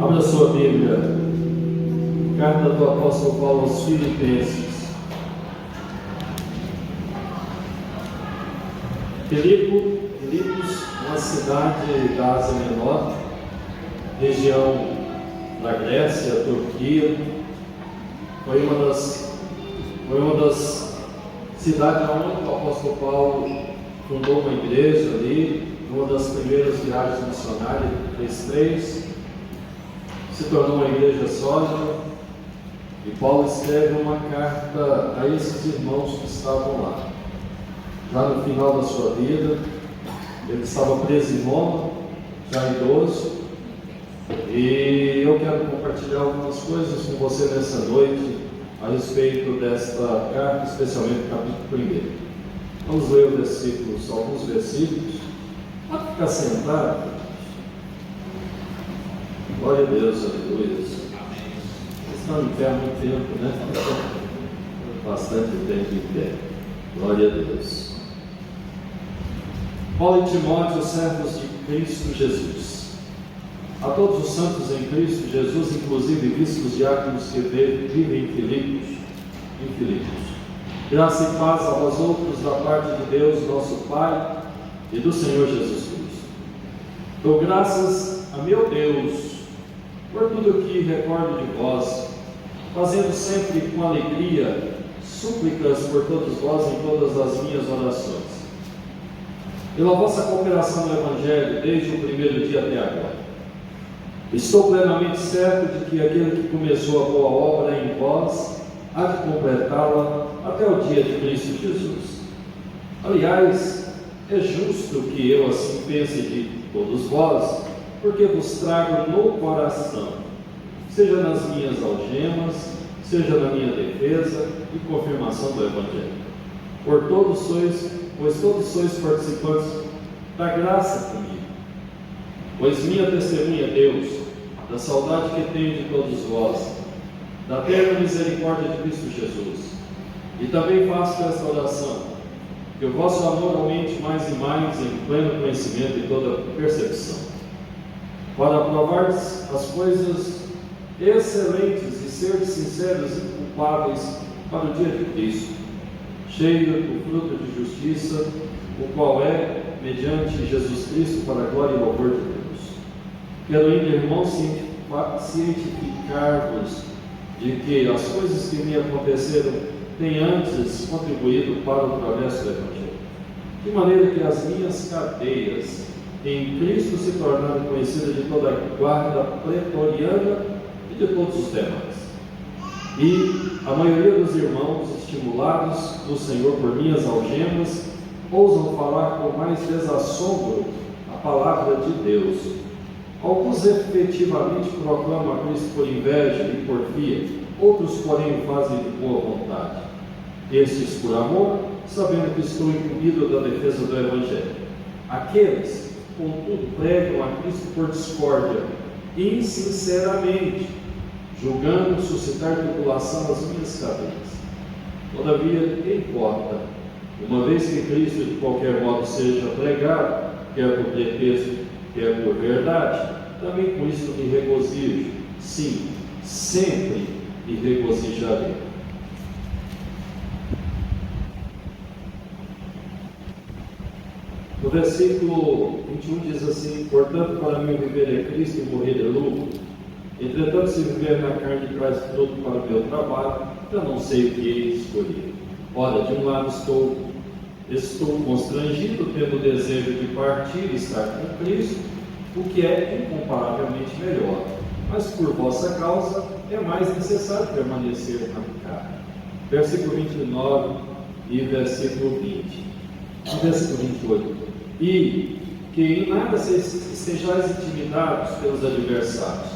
Abra sua Bíblia, carta do apóstolo Paulo aos Filipenses. Filipos, uma cidade da Ásia Menor, região da Grécia, Turquia, foi uma das cidades onde o apóstolo Paulo fundou uma igreja ali, uma das primeiras viagens missionárias, fez 3, se tornou uma igreja sólida, e Paulo escreve uma carta a esses irmãos que estavam lá. Já no final da sua vida, ele estava preso em Roma, já idoso, e eu quero compartilhar algumas coisas com você nessa noite a respeito desta carta, especialmente o capítulo 1. Vamos ler alguns versículos. Pode ficar sentado. Glória a Deus, aleluia. Vocês estão em pé há muito tempo, né? Bastante tempo em pé. Glória a Deus. Paulo e Timóteo, servos de Cristo Jesus. A todos os santos em Cristo Jesus, inclusive vistos diáconos que vivem em Filipos. Graça e paz a vós outros da parte de Deus, nosso Pai, e do Senhor Jesus Cristo. Dou graças a meu Deus por tudo que recordo de vós, fazendo sempre com alegria súplicas por todos vós em todas as minhas orações, pela vossa cooperação no Evangelho desde o primeiro dia até agora. Estou plenamente certo de que aquele que começou a boa obra em vós há de completá-la até o dia de Cristo Jesus. Aliás, é justo que eu assim pense de todos vós, porque vos trago no coração, seja nas minhas algemas, seja na minha defesa e confirmação do Evangelho. Pois todos sois participantes da graça comigo. Pois minha testemunha é Deus, da saudade que tenho de todos vós, da eterna misericórdia de Cristo Jesus. E também faço esta oração, que o vosso amor aumente mais e mais em pleno conhecimento e toda percepção, para provar as coisas excelentes e ser sinceros e inculpáveis para o dia de Cristo, cheio do fruto de justiça, o qual é, mediante Jesus Cristo, para a glória e louvor de Deus. Quero ainda, irmãos, cientificar-vos de que as coisas que me aconteceram têm antes contribuído para o progresso do Evangelho, de maneira que as minhas cadeias em Cristo se tornaram conhecidas de toda a guarda pretoriana e de todos os demais. E a maioria dos irmãos, estimulados do Senhor por minhas algemas, ousam falar com mais desassombro a palavra de Deus. Alguns efetivamente proclamam a Cristo por inveja e porfia, outros, porém, o fazem de boa vontade. Estes por amor, sabendo que estou incumbido da defesa do Evangelho. Aqueles, contudo, pregam a Cristo por discórdia, insinceramente, julgando suscitar tribulação às minhas cadeias. Todavia, que importa, uma vez que Cristo de qualquer modo seja pregado, quer por pretexto, quer por verdade, também com isso me regozijo. Sim, sempre me regozijarei. No versículo 21 diz assim: portanto, para mim viver é Cristo e morrer é lucro. Entretanto, se viver na carne traz fruto para o meu trabalho, eu não sei o que hei de escolher. Ora, de um lado estou constrangido, tendo o desejo de partir e estar com Cristo, o que é incomparavelmente melhor. Mas por vossa causa é mais necessário permanecer na carne. Versículo 29 e versículo 20. E versículo 28. E que em nada sejais intimidados pelos adversários,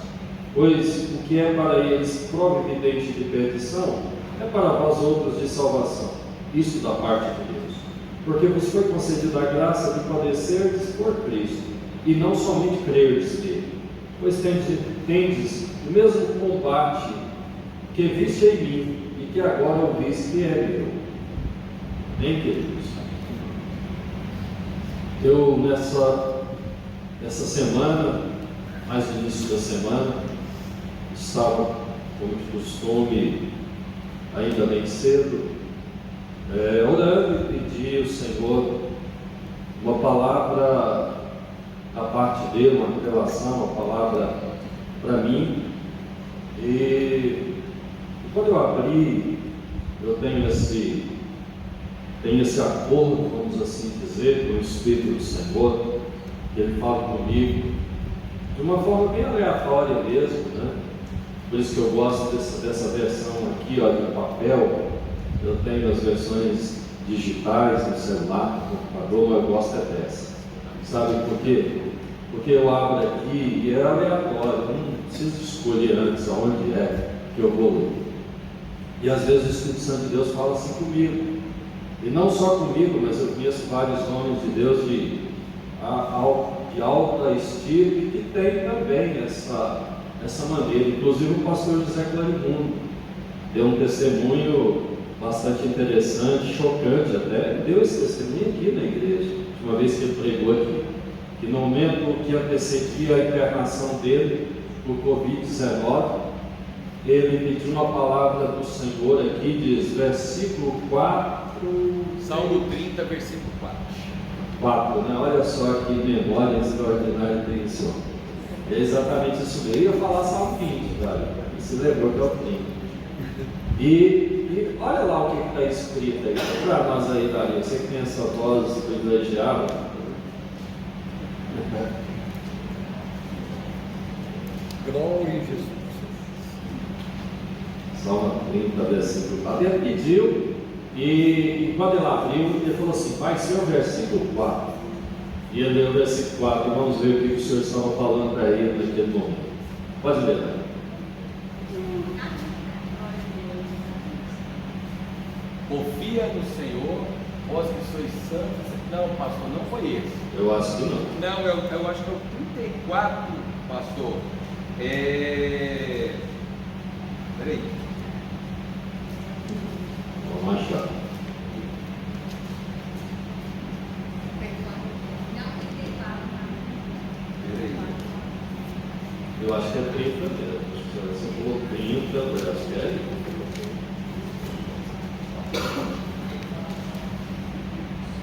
pois o que é para eles prova evidente de perdição, é para vós outros de salvação, isso da parte de Deus. Porque vos foi concedida a graça de padecerdes por Cristo, e não somente crerdes nele, pois tendes o mesmo combate que viste em mim, e que agora ouviste que é meu. Bem, queridos, eu nessa semana, mais no início da semana, estava, como de costume, ainda bem cedo, orando e pedi ao Senhor uma palavra da parte dele, uma revelação, uma palavra para mim. E quando eu abri, eu tenho esse acordo, vamos assim dizer, com o Espírito do Senhor, que Ele fala comigo de uma forma bem aleatória mesmo, né? Por isso que eu gosto dessa versão aqui, ó, de papel. Eu tenho as versões digitais no celular, no computador, mas eu gosto é dessa. Sabe por quê? Porque eu abro aqui e é aleatório, eu não preciso escolher antes aonde é que eu vou ler. E às vezes o Espírito Santo de Deus fala assim comigo. E não só comigo, mas eu conheço vários homens de Deus de alta estirpe que tem também essa maneira. Inclusive o pastor José Clarimundo deu um testemunho bastante interessante, chocante até. Deu esse testemunho aqui na igreja, uma vez que ele pregou aqui, que no momento que antecedia a internação dele por Covid-19, ele pediu uma palavra do Senhor aqui, diz, versículo 4, Salmo 30, versículo 4, né? Olha só que memória extraordinária tem esse homem. É exatamente isso mesmo. Eu ia falar Salmo 20, velho. E se lembrou que é o 30. E olha lá o que está escrito aí. Para nós aí, Daria, você que tem essa voz privilegiada. Glória a Jesus. Salmo 30, versículo 4. Ele pediu, e quando ele abriu, ele falou assim: vai ser o versículo 4. E ele leu o versículo 4, e vamos ver o que o Senhor estava falando para ele naquele momento. Pode ler, né? Confia no Senhor, vós que sois santos. Não, pastor, não foi esse. Eu acho que não. Não, eu acho que é o 34, pastor. Peraí. Vamos achar. Eu acho que é 30 mesmo. Acho que você falou 30, eu acho que é.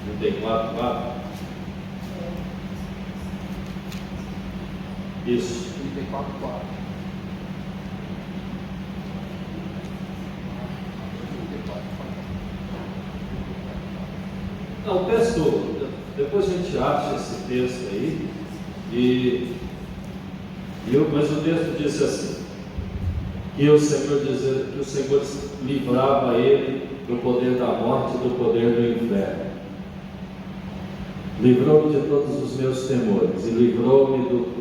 Não tem 4. Isso. 34, 4. Não, o texto, depois a gente acha esse texto aí, mas o texto diz assim, que o Senhor livrava ele do poder da morte e do poder do inferno. Livrou-me de todos os meus temores e livrou-me do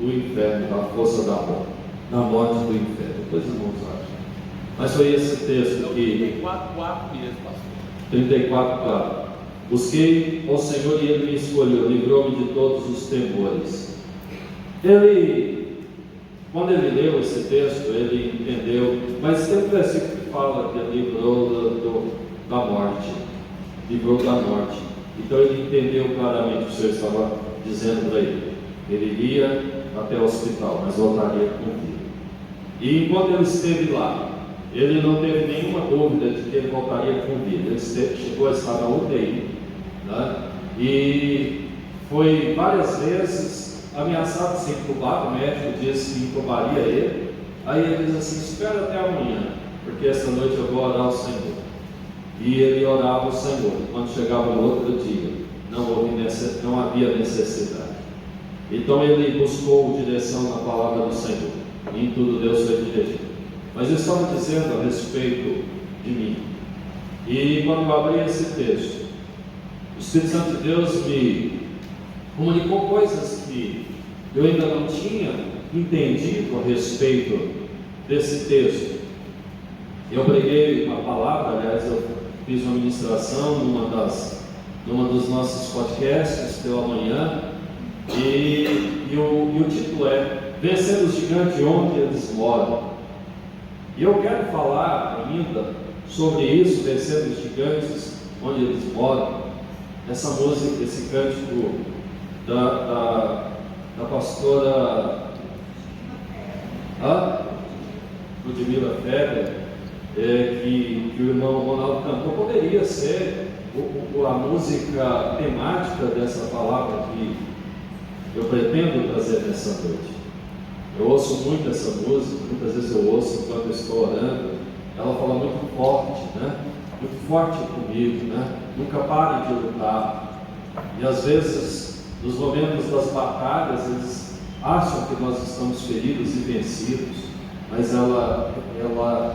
inferno, da força da morte do inferno. Depois vamos achar. Mas foi esse texto que... 34, mesmo, pastor. 34:4. Busquei ao Senhor e Ele me escolheu, livrou-me de todos os temores. Quando ele leu esse texto, ele entendeu, mas tem um versículo que fala que ele livrou da morte. Livrou da morte. Então ele entendeu claramente o que o Senhor estava dizendo para ele. Ele iria até o hospital, mas voltaria com vida. E enquanto ele esteve lá, ele não teve nenhuma dúvida de que ele voltaria com vida. Ele chegou a estar na UTI, né? E foi várias vezes ameaçado de ser entubado. O médico disse que entubaria ele. Aí ele diz assim: espera até amanhã, porque essa noite eu vou orar ao Senhor. E ele orava ao Senhor. Quando chegava no outro dia, não havia necessidade. Então ele buscou direção na palavra do Senhor, e em tudo Deus foi dirigido. Mas eu estava dizendo a respeito de mim, e quando eu abri esse texto, o Espírito Santo de Deus me comunicou coisas que eu ainda não tinha entendido a respeito desse texto. Eu preguei uma palavra, aliás, eu fiz uma ministração numa dos nossos podcasts pela manhã, e o título é Vencer os Gigantes Onde Eles Moram. E eu quero falar ainda sobre isso, vencer os gigantes onde eles moram. Essa música, esse cântico da pastora Ludmila Feber, que o irmão Ronaldo cantou, poderia ser a música temática dessa palavra que eu pretendo trazer nessa noite. Eu ouço muito essa música, muitas vezes eu ouço enquanto eu estou orando. Ela fala muito forte, né? Muito forte comigo, né? Nunca pare de lutar. E às vezes, nos momentos das batalhas, eles acham que nós estamos feridos e vencidos, mas ela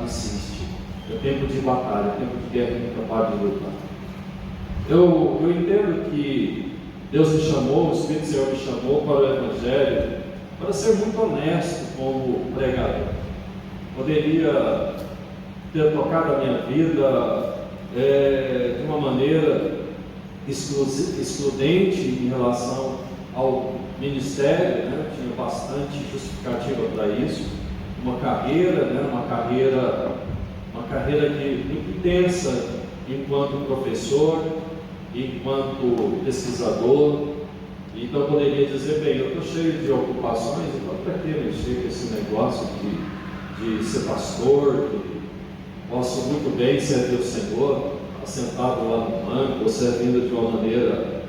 insiste. É tempo de batalha, é tempo de guerra, nunca pare de lutar. Eu entendo que Deus me chamou, o Espírito do Senhor me chamou para o Evangelho, para ser muito honesto como pregador. Poderia ter tocado a minha vida de uma maneira excludente em relação ao ministério, né? Tinha bastante justificativa para isso. Uma carreira, né? Uma carreira muito intensa enquanto professor, enquanto pesquisador. Então eu poderia dizer, bem, eu estou cheio de ocupações, então para que mexer com esse negócio de ser pastor, posso muito bem servir o Senhor, assentado lá no banco, ou servindo de uma maneira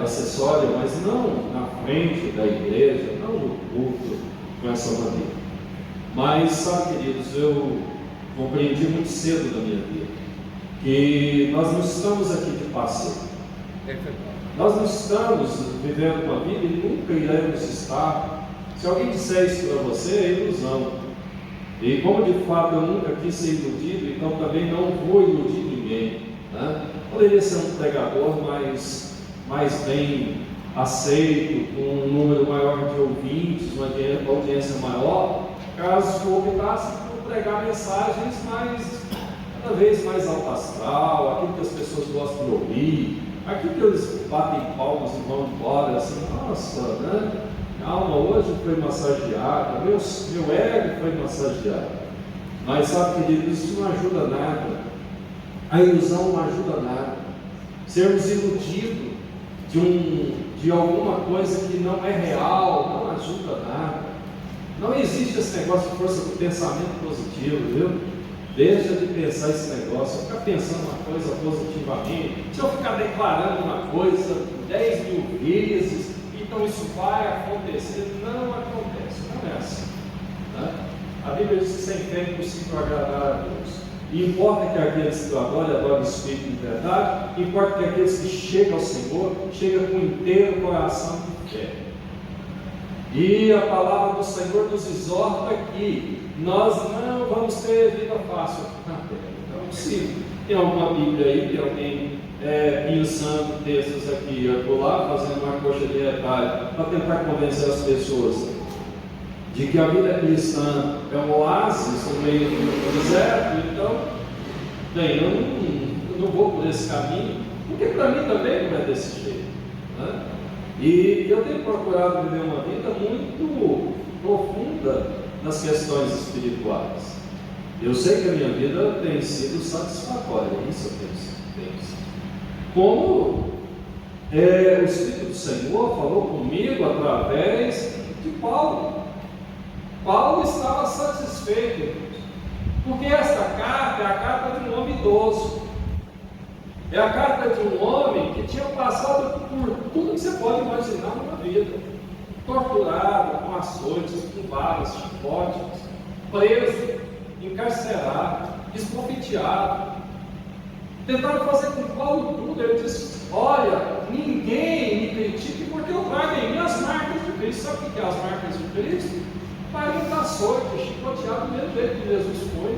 acessória, mas não na frente da igreja, não no culto, com essa maneira. Mas, sabe, queridos, eu compreendi muito cedo na minha vida que nós não estamos aqui de passeio. Nós não estamos vivendo uma vida e nunca iremos estar. Se alguém disser isso para você, é ilusão. E como de fato eu nunca quis ser iludido, então também não vou iludir ninguém, né? Poderia ser um pregador mais bem aceito, com um número maior de ouvintes, uma audiência maior, caso eu optasse por pregar mensagens cada vez mais alto astral, aquilo que as pessoas gostam de ouvir, aquilo que eles batem palmas e vão embora, assim, nossa, né? Minha alma hoje foi massageada, meu ego foi massageado. Mas sabe, querido, isso não ajuda nada. A ilusão não ajuda nada. Sermos iludidos de alguma coisa que não é real não ajuda nada. Não existe esse negócio de força do pensamento positivo, viu? Deixa de pensar esse negócio, ficar pensando uma coisa positivamente. Se eu ficar declarando uma coisa 10 mil vezes, então isso vai acontecer. Não acontece, não é assim, né? A Bíblia diz que sem fé é impossível agradar a Deus. E importa que aqueles que o adoram o Espírito de verdade, importa que aqueles que chegam ao Senhor, chegam com inteiro coração de fé. E a palavra do Senhor nos exorta que nós não vamos ter vida fácil na terra. Então, se tem alguma Bíblia aí, tem alguém pensando textos aqui e acolá, fazendo uma coxa de retalho, para tentar convencer as pessoas de que a vida cristã é um oásis no meio do deserto, então, bem, eu não vou por esse caminho, porque para mim também não é desse jeito, né? E eu tenho procurado viver uma vida muito profunda nas questões espirituais. Eu sei que a minha vida tem sido satisfatória, isso eu tenho sido. Como o Espírito do Senhor falou comigo através de Paulo. Paulo estava satisfeito, porque esta carta é a carta de um homem idoso. É a carta de um homem que tinha passado por tudo que você pode imaginar numa vida. Torturado, com açoites, com varas, chicotes, preso, encarcerado, esbofeteado. Tentaram fazer com Paulo tudo. Ele disse: olha, ninguém me critique porque eu trago em mim as marcas de Cristo. Sabe o que é as marcas de Cristo? 40 açoites, chicoteado do mesmo jeito que Jesus foi.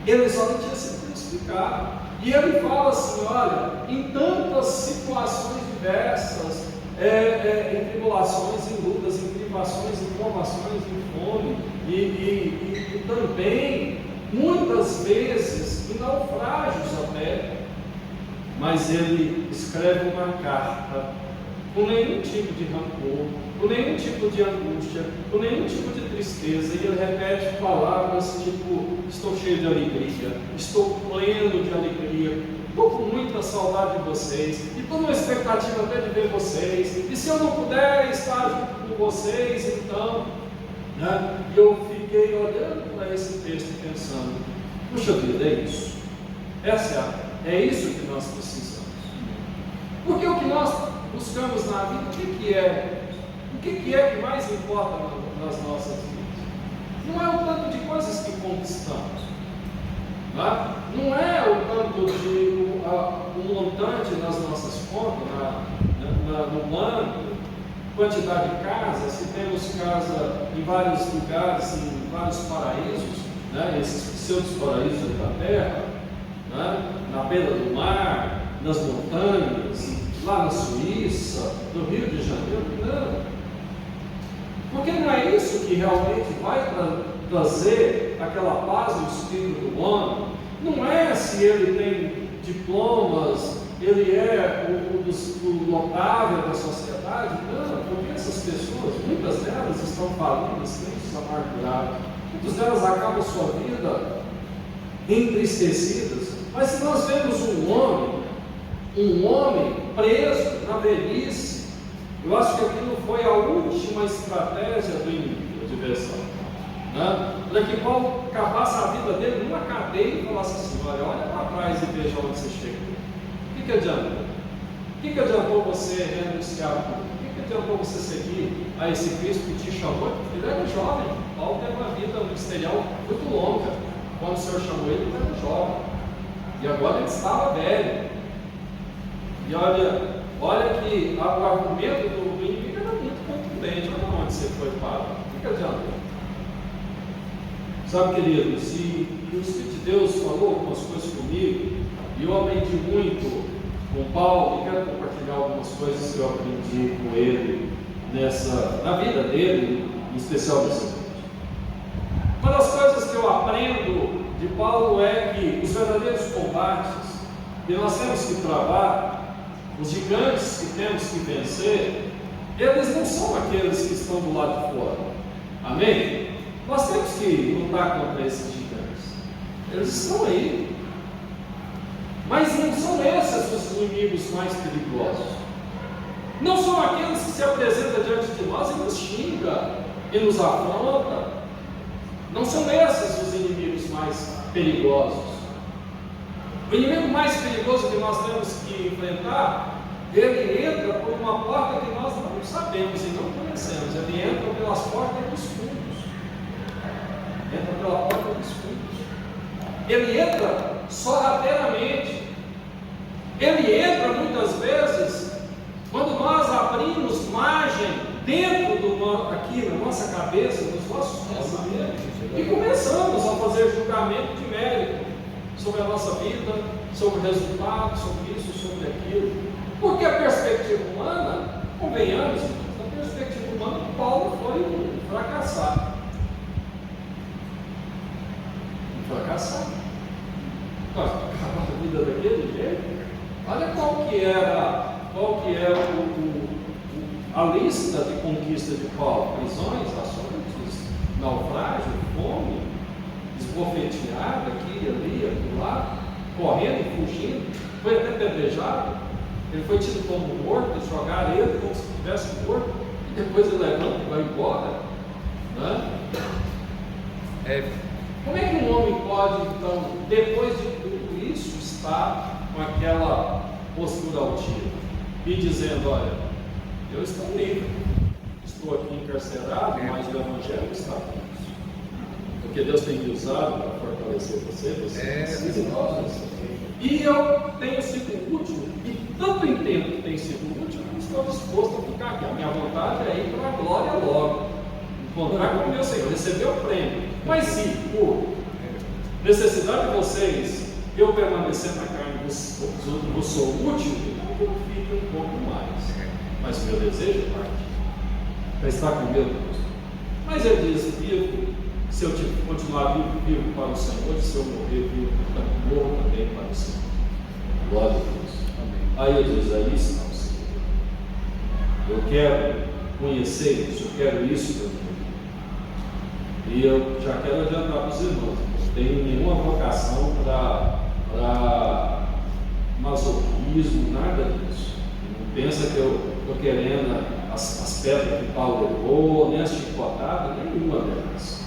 Ele só não tinha sido crucificado. E ele fala assim: olha, em tantas situações diversas, em tribulações, em lutas, em privações, em provações, em fome, e também, muitas vezes, em naufrágios até, mas ele escreve uma carta com nenhum tipo de rancor, com nenhum tipo de angústia, com nenhum tipo de tristeza, e ele repete palavras tipo: estou cheio de alegria, estou pleno de alegria, estou com muita saudade de vocês, e estou numa expectativa até de ver vocês, e se eu não puder estar junto com vocês, então, Né? E eu fiquei olhando para esse texto pensando, puxa vida, é isso. É isso que nós precisamos. Porque o que nós buscamos na vida, o que é que mais importa nas nossas vidas? Não é o tanto de coisas que conquistamos, não é o tanto de um montante nas nossas contas, no banco, quantidade de casas, se temos casa em vários lugares, em vários paraísos, né? Esses pseudos paraísos da terra, né? Na beira do mar, nas montanhas, lá na Suíça, no Rio de Janeiro, não. Porque não é isso que realmente vai trazer aquela paz no espírito do homem. Não é se ele tem diplomas, ele é o notável da sociedade, não, porque essas pessoas, muitas delas estão falidas, tristes, amarguradas, muitas delas acabam sua vida entristecidas. Mas se nós vemos um homem preso na velhice, eu acho que aquilo foi a última estratégia do inimigo, do adversário, né? Para que Paulo acabasse a vida dele numa cadeia e falasse assim: olha para trás e veja onde você chegou. O que adiantou? O que adiantou você renunciar a tudo? O que adiantou você seguir a esse Cristo que te chamou? Ele era jovem. Paulo teve uma vida ministerial muito longa. Quando o Senhor chamou ele, ele era jovem. E agora ele estava velho. E olha que o argumento do inimigo era muito contundente. Olha onde você foi parar. O que adiantou? Sabe, queridos, se o Espírito de Deus falou algumas coisas comigo, e eu aprendi muito com Paulo, e quero compartilhar algumas coisas que eu aprendi com ele na vida dele, em especial nesse vídeo. Uma das coisas que eu aprendo de Paulo é que os verdadeiros combates que nós temos que travar, os gigantes que temos que vencer, eles não são aqueles que estão do lado de fora. Amém? Nós temos que lutar contra esses gigantes. Eles estão aí. Mas não são esses os inimigos mais perigosos. Não são aqueles que se apresentam diante de nós e nos xinga e nos afronta. Não são esses os inimigos mais perigosos. O inimigo mais perigoso que nós temos que enfrentar, ele entra por uma porta que nós não sabemos e não conhecemos. Ele entra pelas portas dos fundos. Entra pela porta dos fundos. Ele entra sorrateiramente. Ele entra muitas vezes quando nós abrimos margem dentro aqui na nossa cabeça, nos nossos pensamentos, e começamos a fazer julgamento de mérito sobre a nossa vida, sobre o resultado, sobre isso, sobre aquilo. Porque a perspectiva humana, convenhamos, a perspectiva humana, Paulo foi um fracassado. Nós acabamos a vida daquele jeito. Olha qual que é a lista de conquista de Paulo: prisões, açoites, naufrágio, fome, esbofeteado aqui e ali, acolá, correndo e fugindo, foi até pedrejado. Ele foi tido como morto, jogaram ele como se estivesse morto, e depois ele levanta e vai embora, né? Como é que um homem pode, então, depois de tudo isso, estar com aquela postura altiva e dizendo: olha, eu estou livre, estou aqui encarcerado, mas o Evangelho está comigo. Porque Deus tem me usado para fortalecer você e eu tenho sido útil, e tanto entendo que tem sido útil, que estou disposto a ficar aqui. A minha vontade é ir para a glória logo, encontrar com o meu Senhor, receber o prêmio. Mas se por necessidade de vocês eu permanecer na carne vos sou útil, então eu fico um pouco mais. Mas o meu desejo é partir, para estar com meu Deus. Mas ele diz: vivo, se eu continuar vivo para o Senhor, se eu morrer vivo, morro também para o Senhor. Glória a Deus. Amém. Aí eu diz: aí está o Senhor. Eu quero conhecer isso, eu quero isso para mim. E eu já quero adiantar para os irmãos: não tenho nenhuma vocação para masoquismo, nada disso. Não pensa que eu estou querendo as pedras que Paulo levou, nem as chicotadas, nenhuma delas.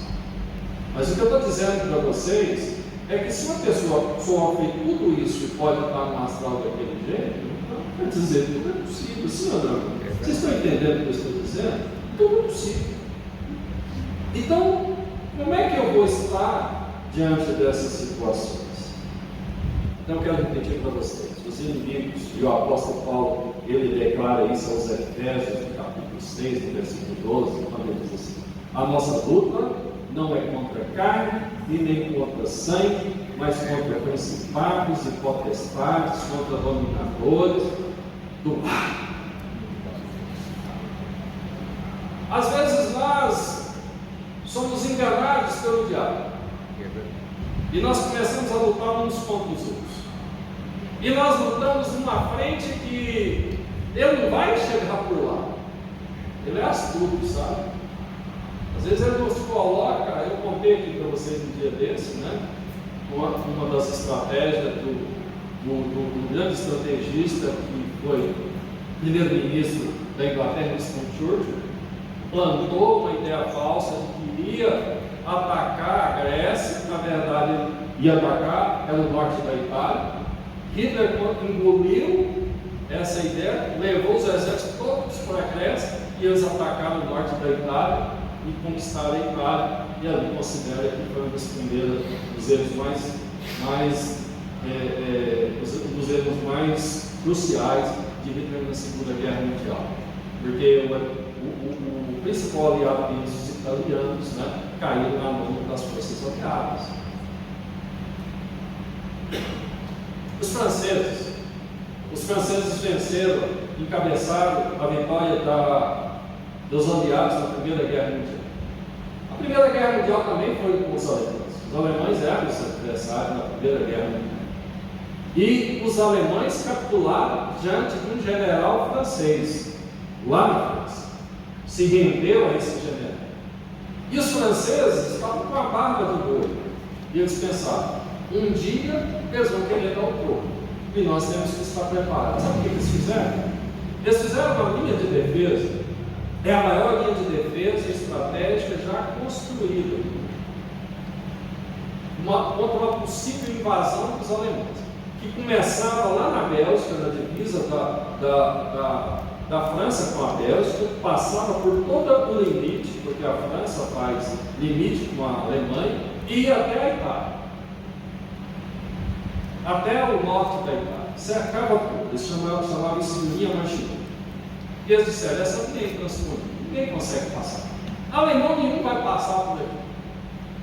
Mas o que eu estou dizendo para vocês é que se uma pessoa sofre tudo isso e pode estar no astral daquele jeito, não quer dizer, tudo é possível, sim ou não? Vocês estão entendendo o que eu estou dizendo? Tudo é possível. Então, como é que eu vou estar diante dessas situações? Então, eu quero repetir para vocês, os inimigos, e o apóstolo Paulo, ele declara isso aos Efésios, no capítulo 6, no versículo 12, quando ele diz assim: a nossa luta não é contra carne e nem contra sangue, mas contra principados e potestades, contra dominadores do mar. Às vezes nós somos enganados pelo diabo e nós começamos a lutar uns contra os outros, e nós lutamos numa frente que ele não vai chegar por lá. Ele é astuto, sabe? Às vezes ele nos coloca, eu contei aqui para vocês um dia desse, né? Uma das estratégias do grande estrategista que foi primeiro-ministro da Inglaterra, Winston Churchill, plantou uma ideia falsa de que iria atacar a Grécia. Na verdade, ele ia atacar o norte da Itália. Hitler engoliu essa ideia, levou os exércitos todos para a Grécia e eles atacaram o norte da Itália e conquistaram a Itália. E ali considera que foi um dos primeiros, dos erros dos erros mais cruciais de Hitler na Segunda Guerra Mundial, porque o principal aliado deles, os italianos, né, caíram na mão das forças aliadas. Os franceses venceram, encabeçaram a vitória dos aliados na Primeira Guerra Mundial. A Primeira Guerra Mundial também foi com os alemães. Os alemães eram os adversários na Primeira Guerra Mundial. E os alemães capitularam diante de um general francês, lá na França. Se rendeu a esse general. E os franceses estavam com a barba de boi. E eles pensavam: um dia eles vão querer dar o troco. E nós temos que estar preparados. Sabe o que eles fizeram? Eles fizeram uma linha de defesa. É a maior linha de defesa estratégica já construída contra uma possível invasão dos alemães, que começava lá na Bélgica, na divisa da França com a Bélgica, passava por todo o limite, porque a França faz limite com a Alemanha, e ia até a Itália, até o norte da Itália, cercava tudo. Eles chamavam isso de linha Maginot. E eles disseram: essa linha é transformada, ninguém consegue passar, alemão nenhum vai passar por aqui.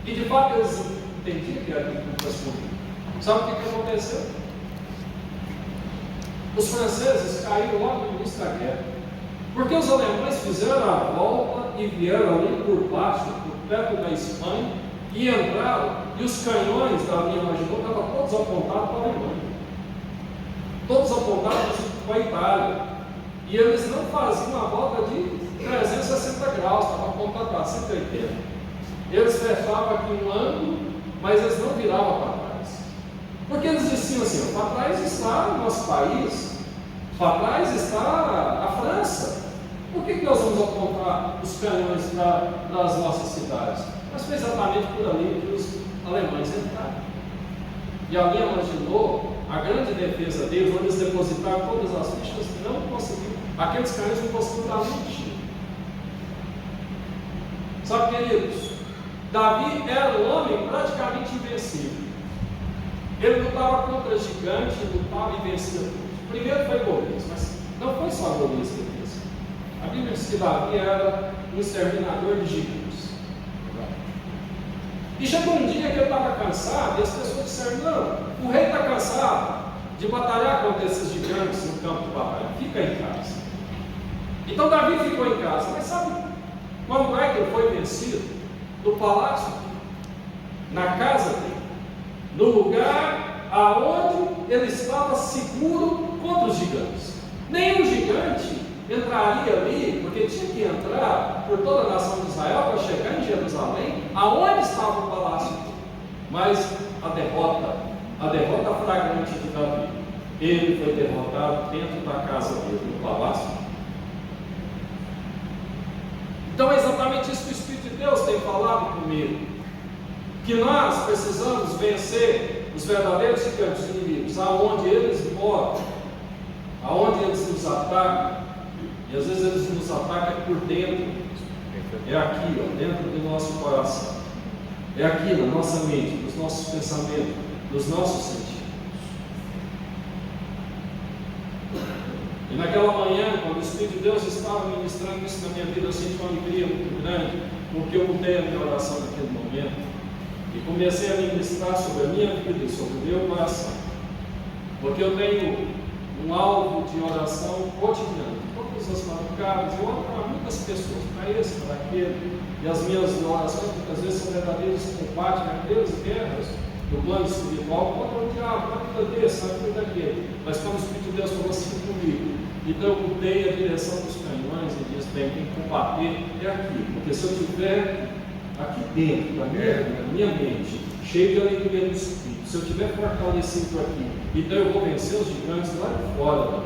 E de fato eles entendiam que era transformado. Sabe o que aconteceu? Os franceses caíram logo no início da guerra, porque os alemães fizeram a volta e vieram ali por baixo, por perto da Espanha, e entraram, e os canhões da linha Maginot estavam todos apontados para a Alemanha, todos apontados para a Itália. E eles não faziam uma volta de 360 graus, estavam apontado para 180. Eles fechavam aqui um ângulo, mas eles não viravam para trás. Porque eles diziam assim: para trás está o nosso país, para trás está a França. Por que nós vamos apontar os canhões para as nossas cidades? Mas foi exatamente por ali que os alemães entraram. E a linha Maginot, a grande defesa deles, onde eles depositaram todas as fichas, não conseguiram. Aqueles canhões não conseguiram dar um tiro. Sabe, queridos, Davi era um homem praticamente invencível. Ele lutava contra gigantes, lutava e vencia todos. Primeiro foi Golias, mas não foi só Golias que ele venceu. A Bíblia diz que Davi era um exterminador de gigantes. E chegou um dia que ele estava cansado, e as pessoas disseram: não, o rei está cansado de batalhar contra esses gigantes no campo de batalha, fica em casa. Então Davi ficou em casa. Mas sabe quando é que ele foi vencido? No palácio, na casa dele, no lugar aonde ele estava seguro contra os gigantes. Nenhum gigante entraria ali, porque tinha que entrar por toda a nação de Israel para chegar em Jerusalém, aonde estava o palácio. Mas a derrota flagrante de Davi, ele foi derrotado dentro da casa dele, no palácio, medo. Que nós precisamos vencer os verdadeiros gigantes inimigos, aonde eles moram, aonde eles nos atacam, e às vezes eles nos atacam por dentro, é aqui, ó, dentro do nosso coração, é aqui na nossa mente, nos nossos pensamentos, nos nossos sentidos. E naquela manhã, quando o Espírito de Deus estava ministrando isso na minha vida, eu senti uma alegria muito grande, porque eu mudei a minha oração naquele momento e comecei a ministrar sobre a minha vida e sobre o meu coração, porque eu tenho um alvo de oração cotidiano, todas as madrugadas. Eu oro para muitas pessoas, para esse, para aquele, e as minhas orações muitas vezes são verdadeiros combates, verdadeiras guerras no plano espiritual contra o diabo, na vida desse, na vida daquele. Mas quando o Espírito de Deus falou assim comigo, então eu mudei a direção dos canhões e disse: bem, tem que combater é aqui, porque se eu estiver aqui dentro da minha mente, cheio de alegria do Espírito, se eu estiver fortalecido aqui, então eu vou vencer os gigantes lá de fora.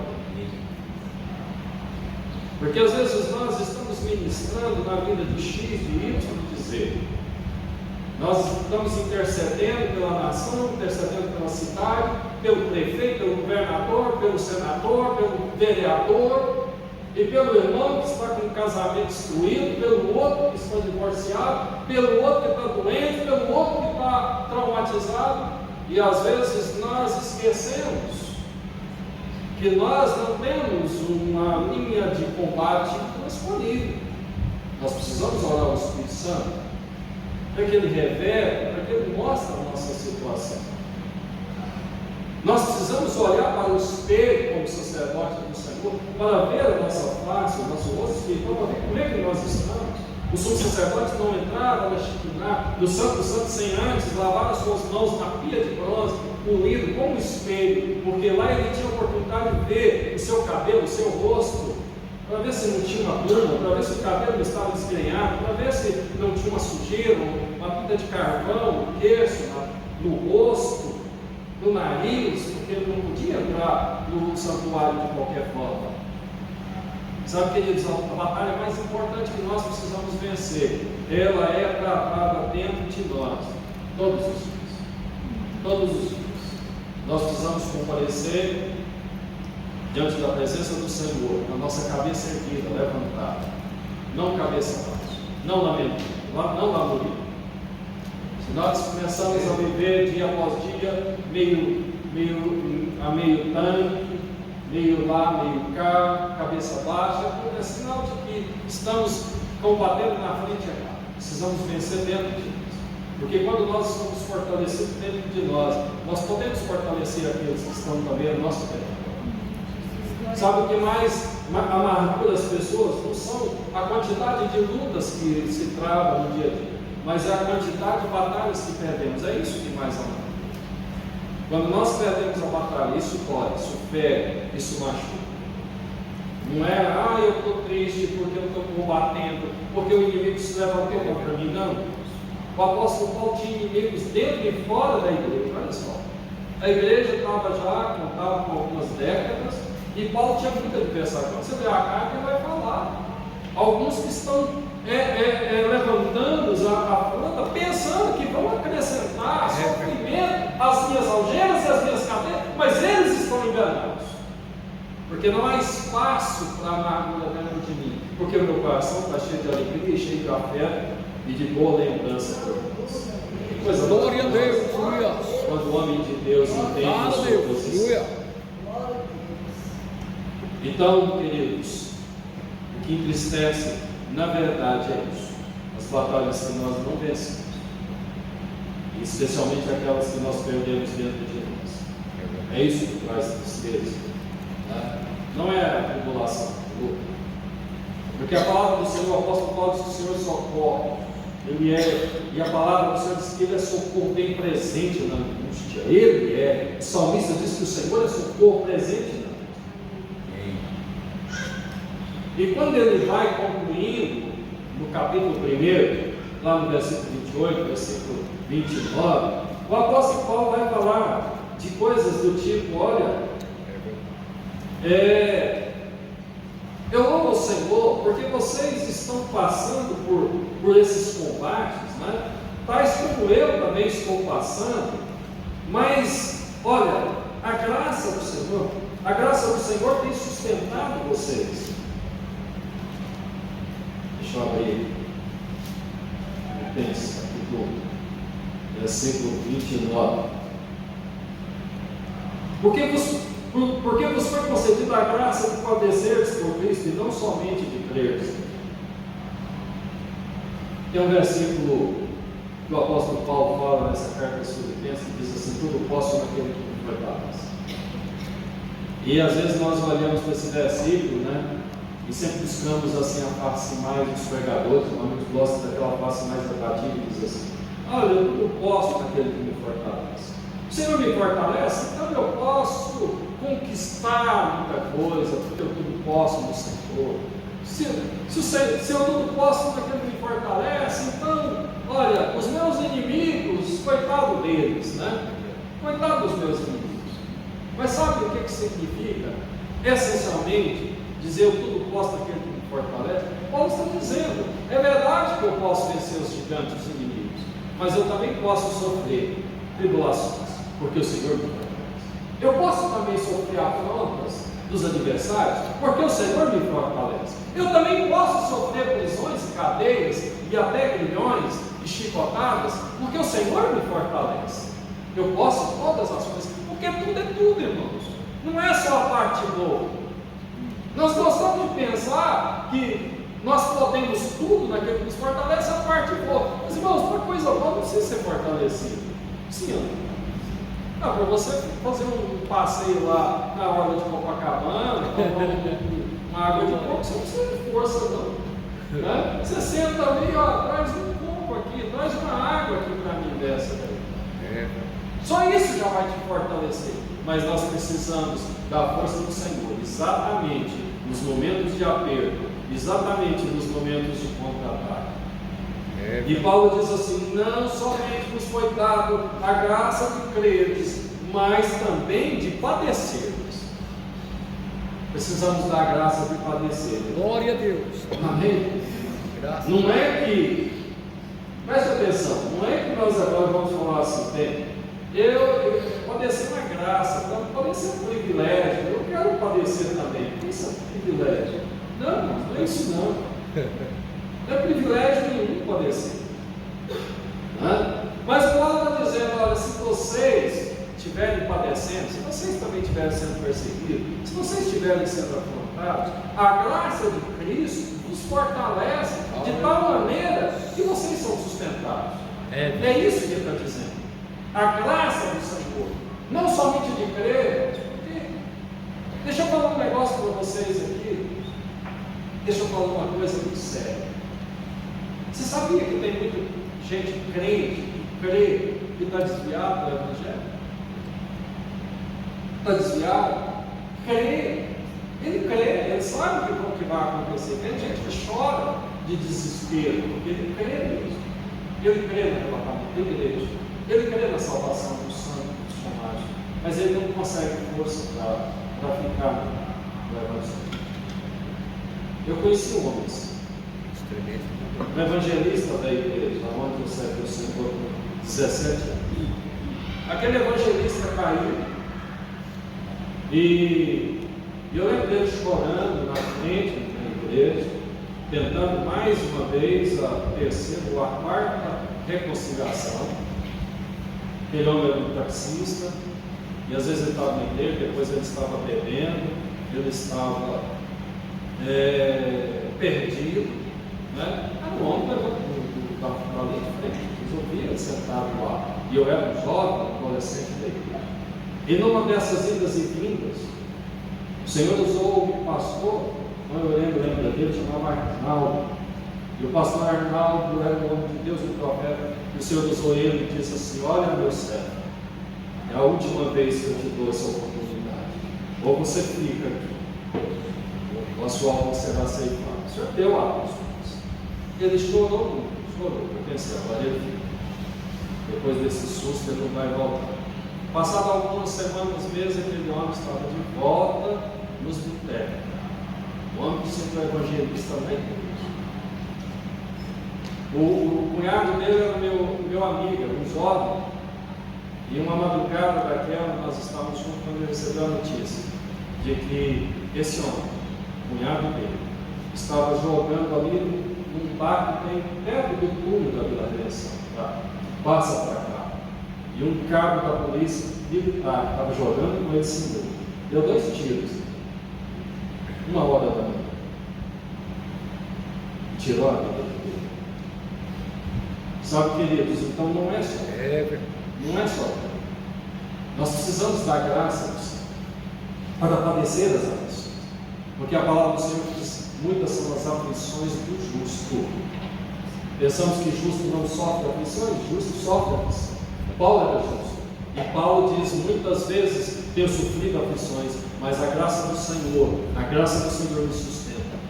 Porque às vezes nós estamos ministrando na vida de X, de Y, de Z. Nós estamos intercedendo pela nação, intercedendo pela cidade, pelo prefeito, pelo governador, pelo senador, pelo vereador, e pelo irmão que está com o casamento destruído, pelo outro que está divorciado, pelo outro que está doente, pelo outro que está traumatizado. E às vezes nós esquecemos que nós não temos uma linha de combate transponível. Nós precisamos orar ao Espírito Santo para que Ele revele, para que Ele mostre a nossa situação. Nós precisamos olhar para o espelho como sacerdote do Senhor, para ver a nossa face, o nosso rosto espiritual, para ver como é que nós estamos. O sumo sacerdote não entrava na Shekinah, no Santo Santo, sem antes lavar as suas mãos na pia de bronze, polido como espelho, porque lá ele tinha a oportunidade de ver o seu cabelo, o seu rosto, para ver se não tinha uma pluma, para ver se o cabelo não estava desgrenhado, para ver se não tinha uma sujeira, uma pinta de carvão no queixo, no rosto, no nariz, porque ele não podia entrar no santuário de qualquer forma. Sabe, queridos, a batalha mais importante que nós precisamos vencer, ela é travada dentro de nós, todos os dias. Todos os dias. Nós precisamos comparecer diante da presença do Senhor, a nossa cabeça erguida, levantada, não cabeça baixa, não lamentando, não lamurindo. Se nós começamos a viver dia após dia, a meio tanque, meio lá, meio cá, cabeça baixa, é sinal de que estamos combatendo na frente errada. Precisamos vencer dentro de nós. Porque quando nós estamos fortalecidos dentro de nós podemos fortalecer aqueles que estão também no nosso território. Sabe o que mais amargura as pessoas? Não são a quantidade de lutas que se travam no dia a dia, mas é a quantidade de batalhas que perdemos. É isso que mais amargura. Quando nós perdemos a batalha, isso dói, isso fere, isso machuca. Não é, eu estou triste porque eu estou combatendo, porque o inimigo se levantou contra mim. Não. O apóstolo Paulo tinha inimigos dentro e fora da igreja. Olha só. A igreja contava com algumas décadas, e Paulo tinha muita adversário. Quando você lê a carta, ele vai falar. Alguns que estão levantando a fronta, pensando que vão acrescentar sofrimento às minhas algemas e às minhas cadeias, mas eles estão enganados. Porque não há espaço para amargura dentro de mim, porque o meu coração está cheio de alegria, cheio de afeto e de boa lembrança por Deus. Coisa glória a Deus, quando o homem de Deus entende a sua posição. Então, queridos, o que entristece, na verdade, é isso: as batalhas que nós não vencemos, e especialmente aquelas que nós perdemos dentro de nós. É isso que traz tristeza, né? Não é a tribulação, porque a palavra do Senhor, o apóstolo Paulo diz que o Senhor socorre, e a palavra do Senhor diz que Ele é socorro bem presente na angústia. Ele é. O salmista diz que o Senhor é socorro presente na angústia. E quando ele vai concluindo no capítulo 1, lá no versículo 28, versículo 29, o apóstolo Paulo vai falar de coisas do tipo: olha, Eu louvo o Senhor porque vocês estão passando por esses combates, né? Tais como eu também estou passando, mas olha, a graça do Senhor tem sustentado vocês. Deixa eu abrir Filipenses capítulo versículo 29. Porque vos foi concedida a graça de padecerdes por Cristo e não somente de creres. Tem um versículo que o apóstolo Paulo fala nessa carta aos Filipenses, que diz assim: tudo posso naquele que me fortalece. E às vezes nós olhamos para esse versículo, né, e sempre buscamos assim a face mais dos pregadores, muitos gostam daquela face mais atrativa e diz assim: olha, eu tudo posso naquele que me fortalece. O Senhor me fortalece, então eu posso conquistar muita coisa, porque eu tudo posso no Senhor. Se eu tudo posso naquele que me fortalece, então, olha, os meus inimigos, coitado deles, né? Coitado dos meus inimigos. Mas sabe o que significa? Essencialmente, dizer eu tudo posso naquele que me fortalece. Paulo está dizendo, é verdade que eu posso vencer os gigantes, os inimigos, mas eu também posso sofrer tribulações, porque o Senhor me fortalece. Eu posso também sofrer afrontas dos adversários, porque o Senhor me fortalece. Eu também posso sofrer prisões e cadeias, e até grilhões e chicotadas, porque o Senhor me fortalece. Eu posso todas as coisas, porque tudo é tudo, irmãos. Não é só a parte boa. Nós gostamos de pensar que nós podemos tudo naquele que nos fortalece, a parte boa. Mas, irmãos, para coisa boa não precisa ser fortalecido. Sim ou não? Para você fazer um passeio lá na orla de Copacabana, uma água de coco, você não precisa de força não. Né? Você senta ali, ó, traz um coco aqui, traz uma água aqui para mim dessa daí. Só isso já vai te fortalecer. Mas nós precisamos da força do Senhor, exatamente nos momentos de aperto, exatamente nos momentos de contra-ataque. E Paulo diz assim: não somente nos foi dado a graça de creres, mas também de padecermos. Precisamos da graça de padecer. Glória a Deus. Amém? Graças Não é que, preste atenção, não é que nós agora vamos falar assim, padecer uma graça, padecer um privilégio, eu quero padecer também, isso é privilégio. Não, não é isso não. Não é privilégio nenhum padecer. Mas Paulo está dizendo: olha, se vocês estiverem padecendo, se vocês também estiverem sendo perseguidos, se vocês estiverem sendo afrontados, a graça de Cristo os fortalece de tal maneira que vocês são sustentados. É isso que ele está dizendo. A graça do Senhor, não somente de crer, porque, deixa eu falar um negócio para vocês aqui, deixa eu falar uma coisa muito séria. Você sabia que tem muita gente crente, que crê, que está desviado do Evangelho? Está desviado? Crê. Ele crê, ele sabe o que vai acontecer. Tem gente que chora de desespero, porque ele crê nisso. Ele crê no arrebatamento da igreja. Ele crê na salvação do santo, dos chamados. Mas ele não consegue força para ficar no Evangelho. Eu conheci homens. Um evangelista da igreja, onde eu sentou com 17 anos. Aquele evangelista caiu e eu lembro dele chorando na frente da igreja, tentando mais uma vez a terceira ou a quarta reconciliação. Aquele homem era um taxista e às vezes ele estava na igreja, depois ele estava bebendo, ele estava perdido. Né? Era um homem da linha de frente, resolvia sentado lá. E eu era um jovem, adolescente da igreja. E numa dessas idas e vindas, o Senhor usou um pastor, eu lembro dele, chamava Arnaldo. E o pastor Arnaldo era o homem de Deus, o profeta. E o Senhor usou ele e disse assim: olha, meu servo, é a última vez que eu te dou essa oportunidade. Ou você fica aqui, ou a sua alma será ceifada. O Senhor deu a luz. Ele chorou muito, chorou. Eu pensei: agora ele fica. Depois desse susto, ele não vai voltar. Passado algumas semanas, meses, aquele homem estava de volta nos botecos. O homem que sempre é evangelista também. O cunhado dele era meu amigo, um jovem. E uma madrugada daquela, nós estávamos juntos quando ele recebeu a notícia de que esse homem, o cunhado dele, estava jogando ali num bar que tem perto do túnel da Vila Redenção, tá? Passa para cá. E um cabo da polícia militar estava jogando com ele assim, deu 2 tiros, 1h da manhã. Tirou a vida dele. Sabe, queridos, então não é só. Não é só. Nós precisamos dar graça ao Senhor para padecer as aflições. Porque a palavra do Senhor diz: muitas são as aflições do justo. Pensamos que justo não sofre aflições, justo sofre aflições. Paulo era justo. E Paulo diz: muitas vezes tenho sofrido aflições, mas a graça do Senhor me sustenta.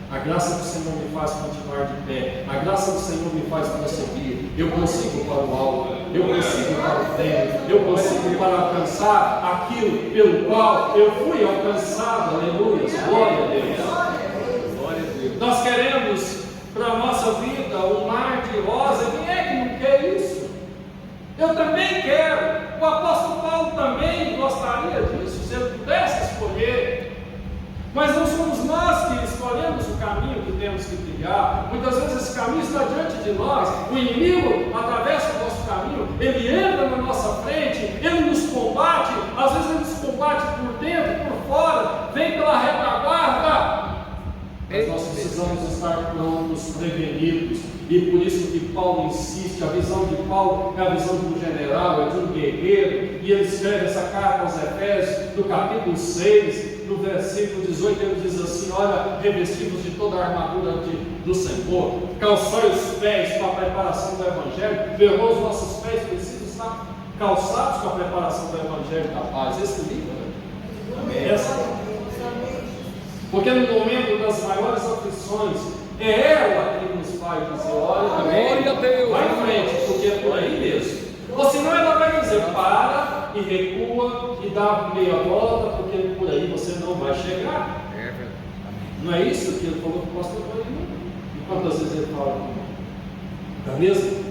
A graça do Senhor me faz continuar de pé. A graça do Senhor me faz prosseguir. Eu consigo para o alto. Eu consigo para o prêmio. Eu consigo para alcançar aquilo pelo qual eu fui alcançado. Aleluia. Glória a Deus. Nós queremos para a nossa vida um mar de rosa. Quem é que não quer isso? Eu também quero. O apóstolo Paulo também gostaria disso, se ele pudesse escolher. Mas não somos nós que escolhemos o caminho que temos que trilhar. Muitas vezes esse caminho está diante de nós. O inimigo atravessa o nosso caminho, ele entra na nossa frente, ele nos combate. Às vezes ele nos combate por dentro, por fora, vem pela retaguarda. Mas nós precisamos estar prontos, prevenidos. E por isso que Paulo insiste, a visão de Paulo é a visão de um general, é de um guerreiro. E ele escreve essa carta aos Efésios, no capítulo 6, no versículo 18, ele diz assim: olha, revestivos de toda a armadura do Senhor, calçai os pés com a preparação do Evangelho. Vergou os nossos pés precisam estar calçados com a preparação do Evangelho da paz. Esse livro, né? Porque no momento das maiores aflições, é ela que nos vai dizer: olha, glória a Deus, vai em frente, porque é por aí mesmo. Ou senão ela vai dizer: para e recua e dá meia volta, porque por aí você não vai chegar. Não é isso que ele falou para o pastor Paulinho? E quantas vezes ele fala comigo? Não é mesmo?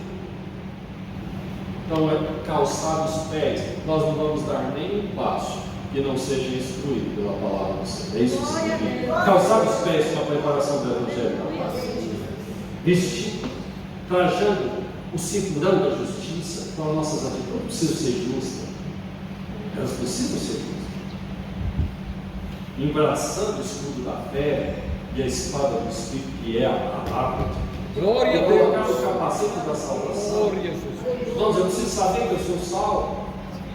Então é calçar os pés. Nós não vamos dar nem um passo que não seja instruído pela palavra do Senhor. É isso que significa. Calçar os pés com a preparação do Evangelho da paz. Vestir, trajando o cinturão da justiça com as nossas atitudes. Eu preciso ser justa. Elas precisam ser justas. Embraçando o escudo da fé e a espada do Espírito, que é a palavra. Glória a Deus. Colocar o capacete da salvação. Glória a Jesus. Irmãos, eu preciso saber que eu sou salvo.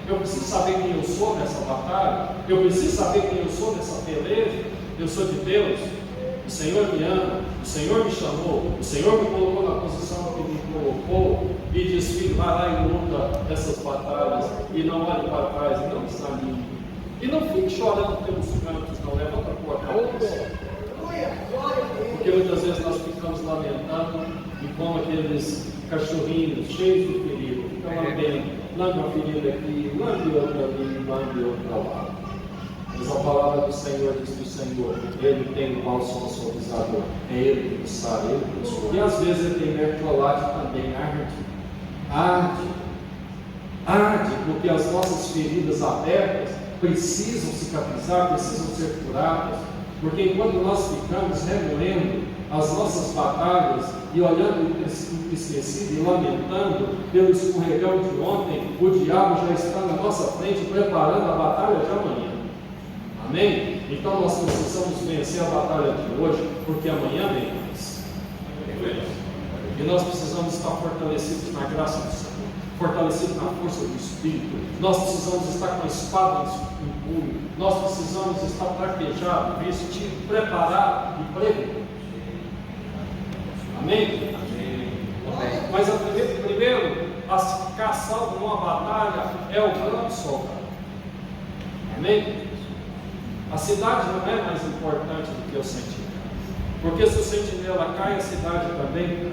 Eu preciso saber quem eu sou nessa batalha. Eu preciso saber quem eu sou nessa peleja. Eu sou de Deus. O Senhor me ama. O Senhor me chamou. O Senhor me colocou na posição que me colocou. E diz: filho, vai lá e luta essas batalhas. E não olhe para trás. E não desanime. E não fique chorando pelos cantos. Não levanta a tua cabeça. Porque muitas vezes nós ficamos lamentando. E como aqueles cachorrinhos cheios de perigo. Ficam lambendo. Lambe uma ferida aqui, lambe outra ali, lambe outra lá. Mas a palavra do Senhor diz que o Senhor, Ele tem o bálsamo suavizador. É Ele que nos sabe, Ele que nos cura. E às vezes Ele tem mertiolate também, arde, porque as nossas feridas abertas precisam cicatrizar, precisam ser curadas. Porque enquanto nós ficamos remoendo as nossas batalhas e olhando entristecido e lamentando pelo escorregão de ontem, o diabo já está na nossa frente preparando a batalha de amanhã. Amém? Então nós precisamos vencer a batalha de hoje, porque amanhã vem mais. E nós precisamos estar fortalecidos na graça do Senhor, fortalecidos na força do Espírito. Nós precisamos estar com a espada em punho. Nós precisamos estar traquejado, vestido, preparado e prevenido. Amém? Amém? Mas primeiro, a ficar salvo numa batalha é o grande soldado. Amém? A cidade não é mais importante do que o sentinela. Porque se o sentinela cai, a cidade também.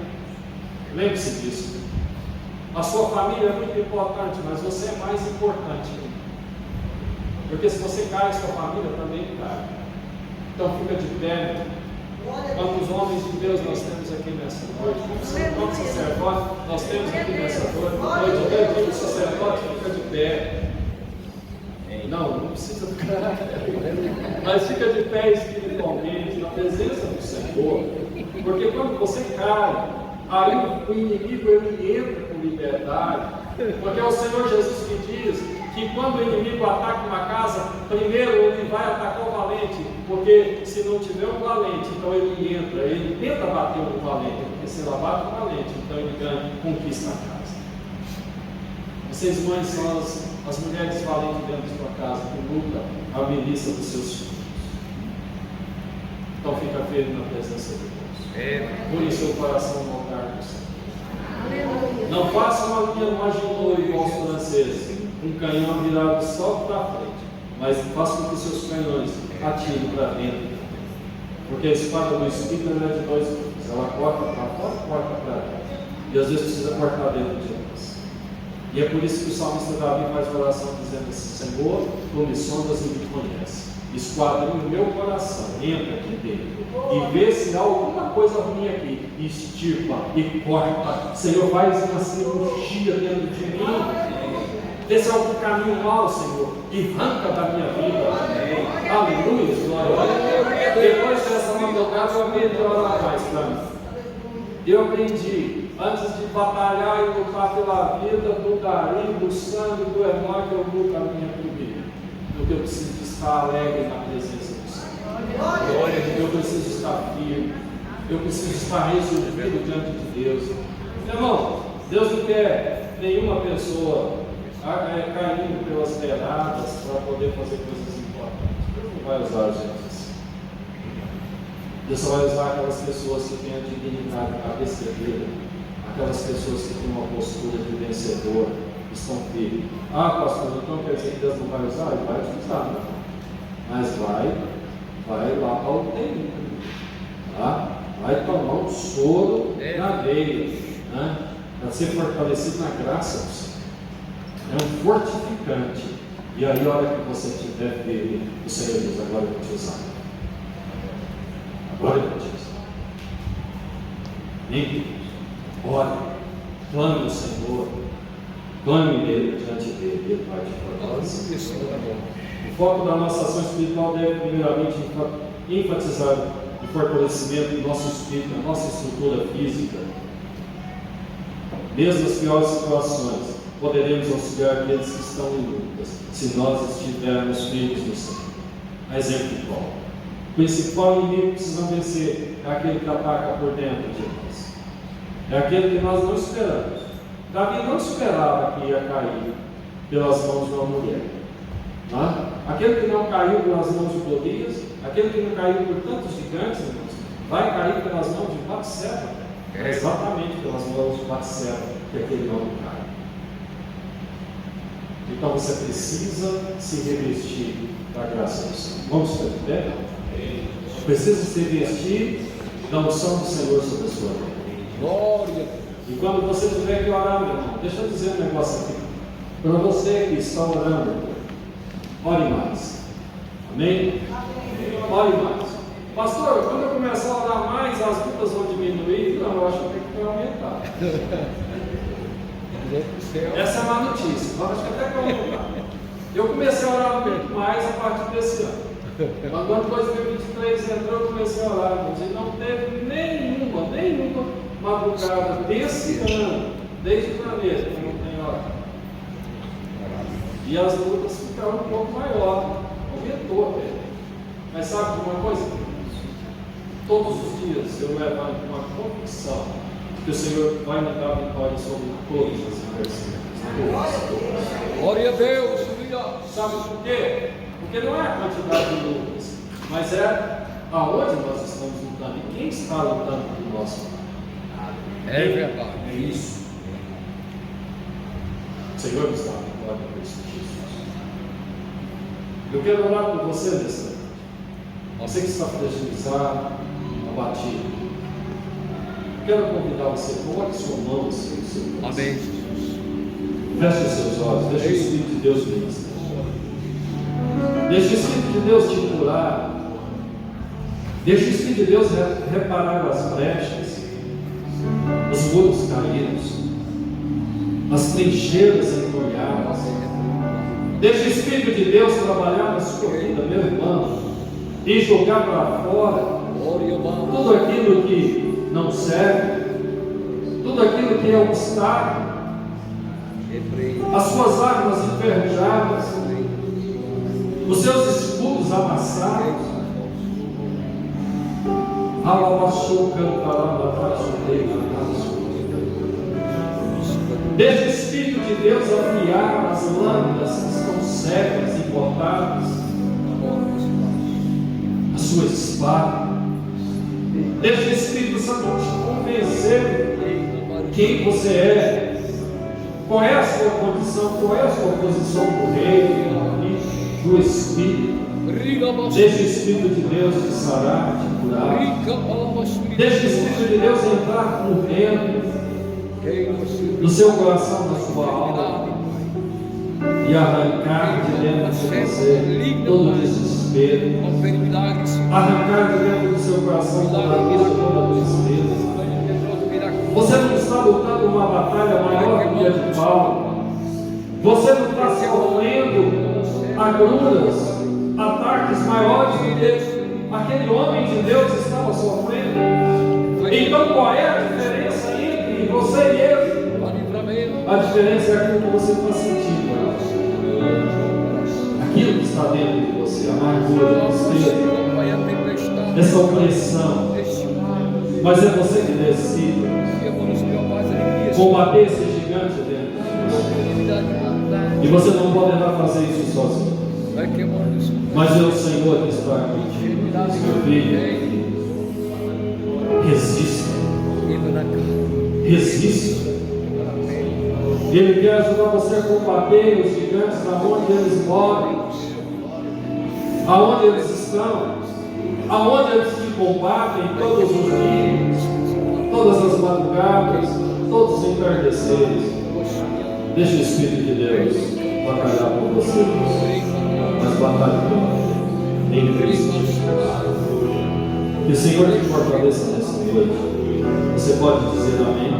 Lembre-se disso. A sua família é muito importante, mas você é mais importante. Porque se você cai, a sua família também cai. Então fica de pé Quantos homens de Deus nós temos aqui nessa noite? Quantos sacerdotes nós temos aqui nessa noite? Eu digo, o sacerdote fica de pé. Não precisa ficar, mas fica de pé espiritualmente, na presença do Senhor. Porque quando você cai, aí o inimigo ele entra com liberdade. Porque é o Senhor Jesus que diz que quando o inimigo ataca uma casa, primeiro ele vai atacar o valente, porque se não tiver um valente, então ele entra, ele tenta bater no valente, porque se ela bate o valente, então ele ganha, conquista a casa. Vocês mães são as mulheres valentes dentro de sua casa, que lutam a milícia dos seus filhos. Então fica firme na presença de Deus. Põe seu coração no altar do Senhor. Não faça uma linha no aginou igual os franceses, um canhão virado só para frente, mas faça com que seus canhões atirem para dentro. Porque a espada do Espírito é de dois gumes, ela corta para fora e corta para dentro. E às vezes precisa cortar dentro de nós. E é por isso que o salmista Davi faz oração dizendo assim: Senhor, tu me sondas e me conheces. Esquadrinha o meu coração, entra aqui dentro e vê se há alguma coisa ruim aqui, e estirpa e corta. Senhor, faz uma cirurgia dentro de mim. Vê se há algum caminho mau, Senhor, e arranca da minha vida. Amém. Aleluia, glória. Depois dessa madrugada eu aprendi a orar mais para mim. Eu aprendi, antes de batalhar e lutar pela vida, do carinho, do sangue, do irmão, que eu luto a minha primeira. Porque eu preciso de estar alegre na presença do Senhor. Eu preciso estar firme. Eu preciso estar resolvido diante de Deus. Meu irmão, Deus não quer nenhuma pessoa caindo pelas beiradas para poder fazer coisas importantes. Deus não vai usar a gente assim. Deus só vai usar aquelas pessoas que têm a dignidade cabeceira, aquelas pessoas que têm uma postura de vencedor, que estão firmes. Ah, pastor, então quer dizer que Deus não vai usar? Ele vai usar, né? Mas vai lá para o UTI, tá? Vai tomar um soro na veia, né? Para ser fortalecido na graça do Senhor. É um fortificante. E aí, a hora que você estiver firme, o Senhor diz: agora eu vou te usar. Agora eu vou te usar. Amém? Ore, clame o Senhor, clame nele diante dele, ele vai te fortalecer. O foco da nossa ação espiritual deve, primeiramente, enfatizar o fortalecimento do nosso espírito, da nossa estrutura física. Mesmo nas piores situações, poderemos auxiliar aqueles que estão em lutas, se nós estivermos firmes no Senhor. A exemplo de Paulo. O principal inimigo que precisamos vencer é aquele que ataca por dentro de nós. É aquele que nós não esperamos. Davi não esperava que ia cair pelas mãos de uma mulher. Tá? Aquele que não caiu pelas mãos de Golias, aquele que não caiu por tantos gigantes, irmãos, vai cair pelas mãos de Batseba. É exatamente pelas mãos de Batseba que aquele homem cai. Então você precisa se revestir da graça do Senhor. Vamos ficar de pé? Precisa se revestir da unção do Senhor sobre a sua vida. Glória. E quando você tiver que orar, meu irmão, deixa eu dizer um negócio aqui. Para você que está orando, ore mais. Amém? Ore mais. Pastor, quando eu começar a orar mais, as lutas vão diminuir? Não, eu acho que tem que aumentar. Essa é uma notícia. Eu acho que até que vai aumentar. Eu comecei a orar muito mais a partir desse ano. Quando o ano 2023 entrou, eu comecei a orar, e não teve nenhuma madrugada desse ano, desde janeiro, que eu não tenho orado. E as lutas ficaram um pouco maiores, aumentou até. Mas sabe de uma coisa? Todos os dias eu levanto uma convicção que o Senhor vai me dar vitória sobre todas as adversidades. Glória a Deus! Sabe por quê? Porque não é a quantidade de lutas, mas é aonde nós estamos lutando e quem está lutando por nós. É verdade. É isso. O Senhor está glória por isso. Eu quero orar por você nessa noite. Você que está fragilizado, abatido. Eu quero convidar você, coloque sua mão assim no seu coração. Amém. Feche os seus olhos, deixe o Espírito de Deus ministrar. Deixe o Espírito de Deus te curar. Deixa o Espírito de Deus reparar as brechas, os muros caídos, as trincheiras entulhadas. Deixa o Espírito de Deus trabalhar na sua vida, meu irmão, e jogar para fora tudo aquilo que não serve, tudo aquilo que é obstáculo, as suas armas enferrujadas, os seus escudos amassados. Deixa o Espírito de Deus afiar as lâminas que estão cegas e cortadas, a sua espada. Deixa o Espírito Santo te convencer quem você é, qual é a sua condição, qual é a sua posição do reino, do Espírito. Deixa o Espírito de Deus te sarar, te curar. Deixa o Espírito de Deus entrar por dentro no seu coração, na sua alma, e arrancar de dentro de você todo o desespero, arrancar de dentro do seu coração toda a angústia, toda a tristeza. Você não está lutando uma batalha maior que a de Paulo. Você não está sofrendo agruras, ataques maiores do que aquele homem de Deus estava sofrendo. Então qual é a diferença entre você e ele? A diferença é aquilo que você está sentindo, aquilo que está dentro de você, a amargura, tristeza, essa opressão. Mas é você que decide combater esse gigante dentro de você. E você não poderá fazer isso sozinho. Mas é o Senhor que está contigo. Meu filho, resista. Resista. Ele quer ajudar você a combater os gigantes aonde eles moram, aonde eles estão, aonde eles te combatem todos os dias, todas as madrugadas, todos os entardeceres. Deixa o Espírito de Deus batalhar por você, mas batalhe em Cristo Jesus. Que o Senhor te fortaleça nessa noite. Você pode dizer amém?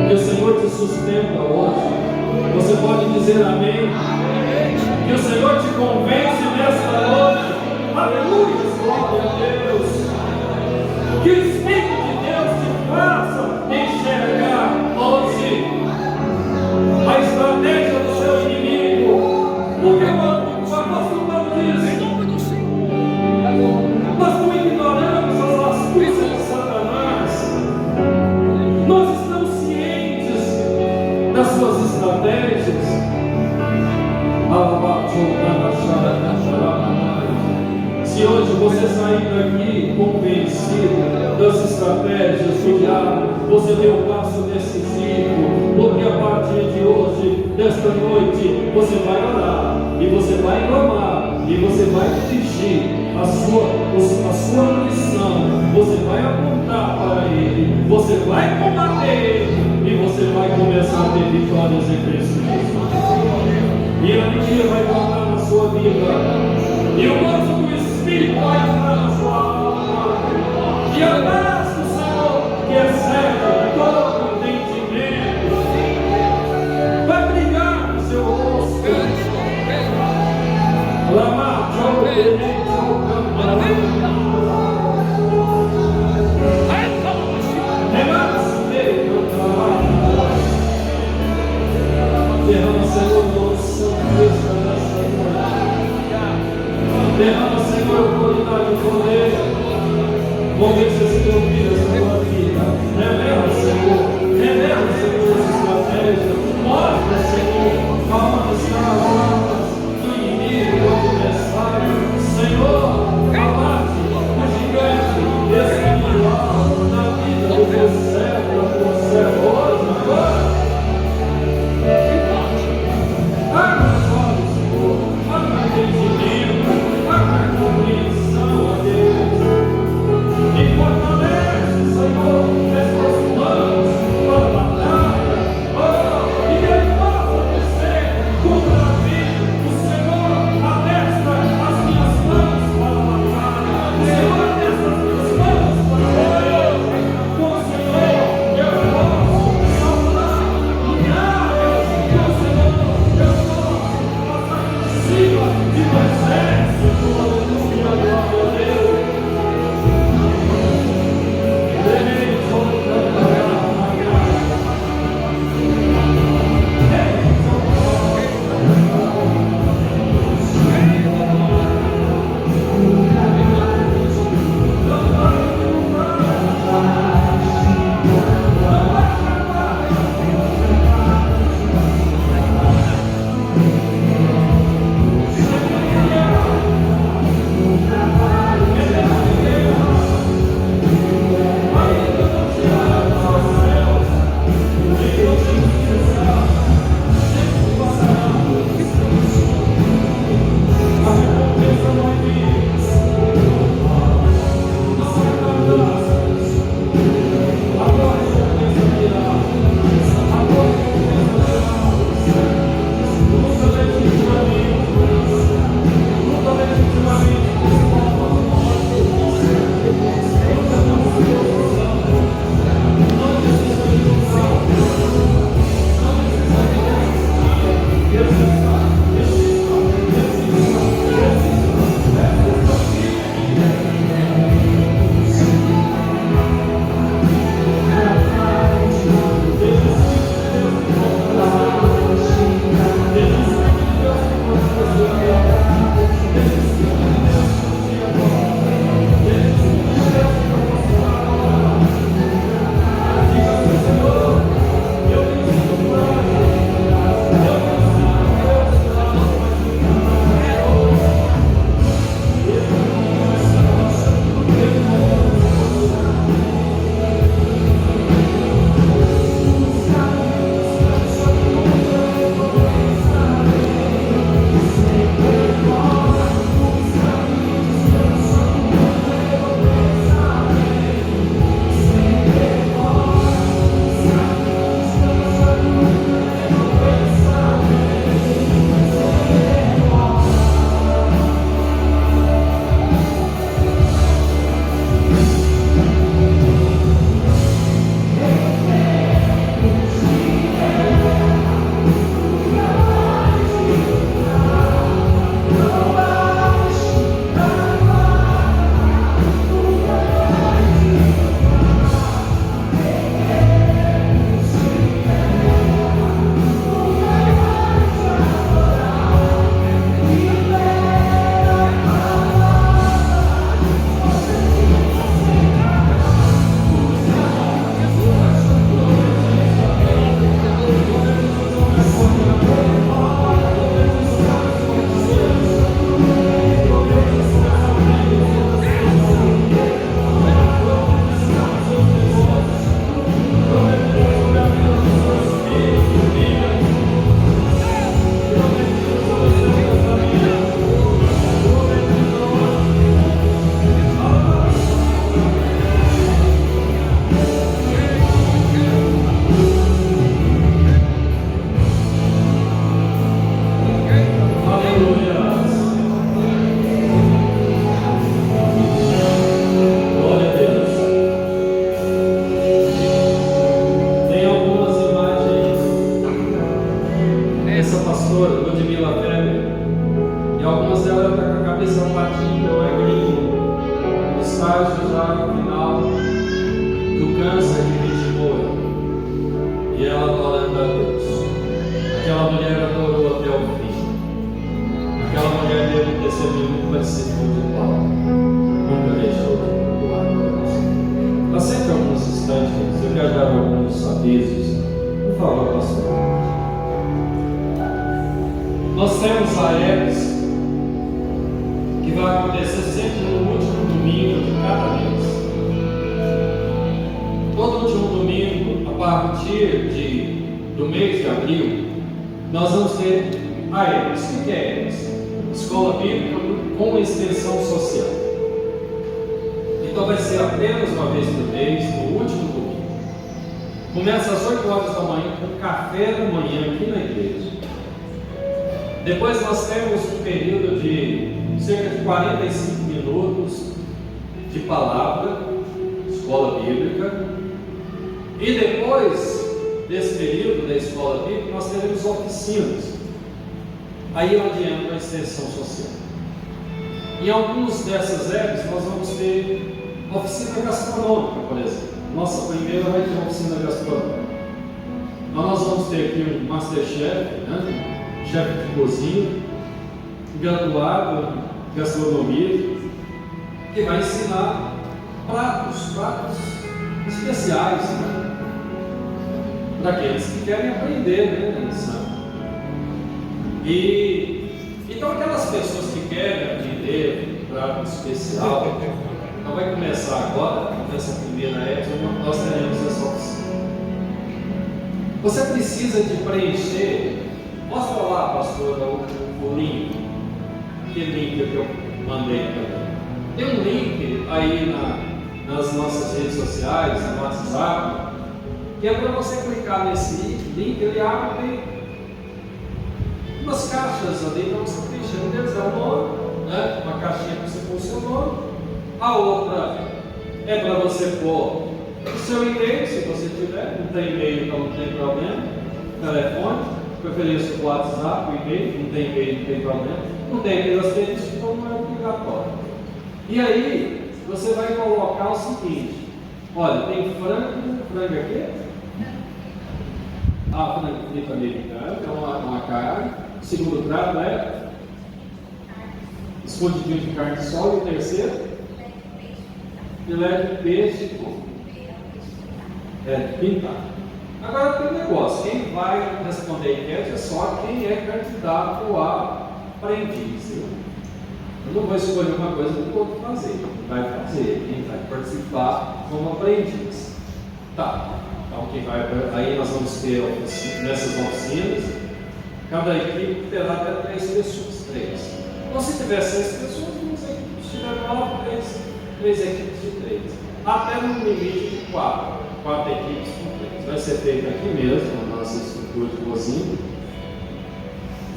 Que o Senhor te sustenta hoje. Você pode dizer amém? Que o Senhor te convence nesta noite. Aleluia, glória a Deus. Que o Espírito de Deus te faça enxergar hoje a estratégia do seu inimigo. Porque o apóstolo Paulo diz: nós não ignoramos as astúcias de Satanás. Nós estamos cientes das suas estratégias. Se hoje você sair daqui convencido das estratégias do diabo, você deu um passo decisivo, porque a partir de hoje, desta noite, você vai orar, e você vai clamar, e você vai dirigir a sua missão, você vai apontar para ele, você vai combater ele, e você vai começar a ter vitórias em Cristo Jesus. E a alegria vai voltar na sua vida, e o gozo do Espírito vai entrar na sua alma, e a paz do Senhor, que excede todo entendimento, vai brilhar no seu rosto. Lamar, derrama, Senhor, nossa bênção nessa noite. Derrama, Senhor, autoridade e poder. Convença esse teu filho, essa tua vida. Revela, Senhor. Revela, Senhor, essa estratégia. Mostra, Senhor, aonde estão as armas do inimigo, do adversário. Senhor, abate o gigante espiritual na vida do teu servo, da tua serva. Hoje, agora. Abra os olhos, Senhor, abra o entendimento, abra a compreensão, ó Deus, e fortalece, Senhor, esses mãos para a batalha, e que Ele possa câncer que vitimou ela. E ela adorando a Deus. Aquela mulher adorou até o fim. Aquela mulher deu um testemunho muito parecido com o de Paulo. Nunca deixou de doar a Deus. Aceite alguns instantes, eu quero dar alguns avisos. Por favor, pastor. Nós temos a EPS que vai acontecer sempre no último domingo de cada mês. Todo último domingo, a partir do mês de abril, nós vamos ter a EPS. O que é EPS? Escola Bíblica com extensão social. Então vai ser apenas uma vez por mês, no último domingo. Começa às 8 horas da manhã com café da manhã aqui na igreja. Depois nós temos um período de cerca de 45 minutos de palavra, escola bíblica. E depois desse período da escola bíblica, nós teremos oficinas. Aí onde entra a extensão social. Em algumas dessas apps nós vamos ter oficina gastronômica, por exemplo. Nossa primeira vai ter oficina gastronômica. Então nós vamos ter aqui um Masterchef, né? Chefe de cozinha, graduado em gastronomia, que vai ensinar pratos especiais, né? Para aqueles que querem aprender, né? Então aquelas pessoas que querem aprender prato especial, então vai começar agora, nessa primeira época, nós teremos essa oficina. Você precisa de preencher. Mostra lá, pastora, o link, aquele link que eu mandei também. Tem um link aí nas nossas redes sociais, no WhatsApp, que é para você clicar nesse link, ele abre umas caixas ali para você preencher. Um deles é o nome, né? Uma caixinha para você pôr o seu nome. A outra é para você pôr o seu e-mail, se você tiver. Não tem e-mail, então não tem problema. Telefone. Preferência do WhatsApp, o e-mail, não tem e-mail, não tem problema. Não tem e-mail asterisco, então não é obrigatório. E aí, você vai colocar o seguinte: olha, tem frango aqui. Frango frito americano, é uma carne. O segundo prato é escondidinho de carne de sol. E o terceiro? Filé de peixe pintado. Agora tem um negócio, quem vai responder a enquete é só quem é candidato a aprendiz. Eu não vou escolher uma coisa que o outro fazer, vai fazer, quem vai participar como aprendiz. Tá, então quem vai, aí nós vamos ter nessas oficinas, cada equipe terá até 3 pessoas, 3. Então se tiver 6 pessoas, vamos equipes, se tiver 9, 3 equipes de 3. Até no limite de 4 equipes com 3. Vai ser feito aqui mesmo, na nossa estrutura de cozinha.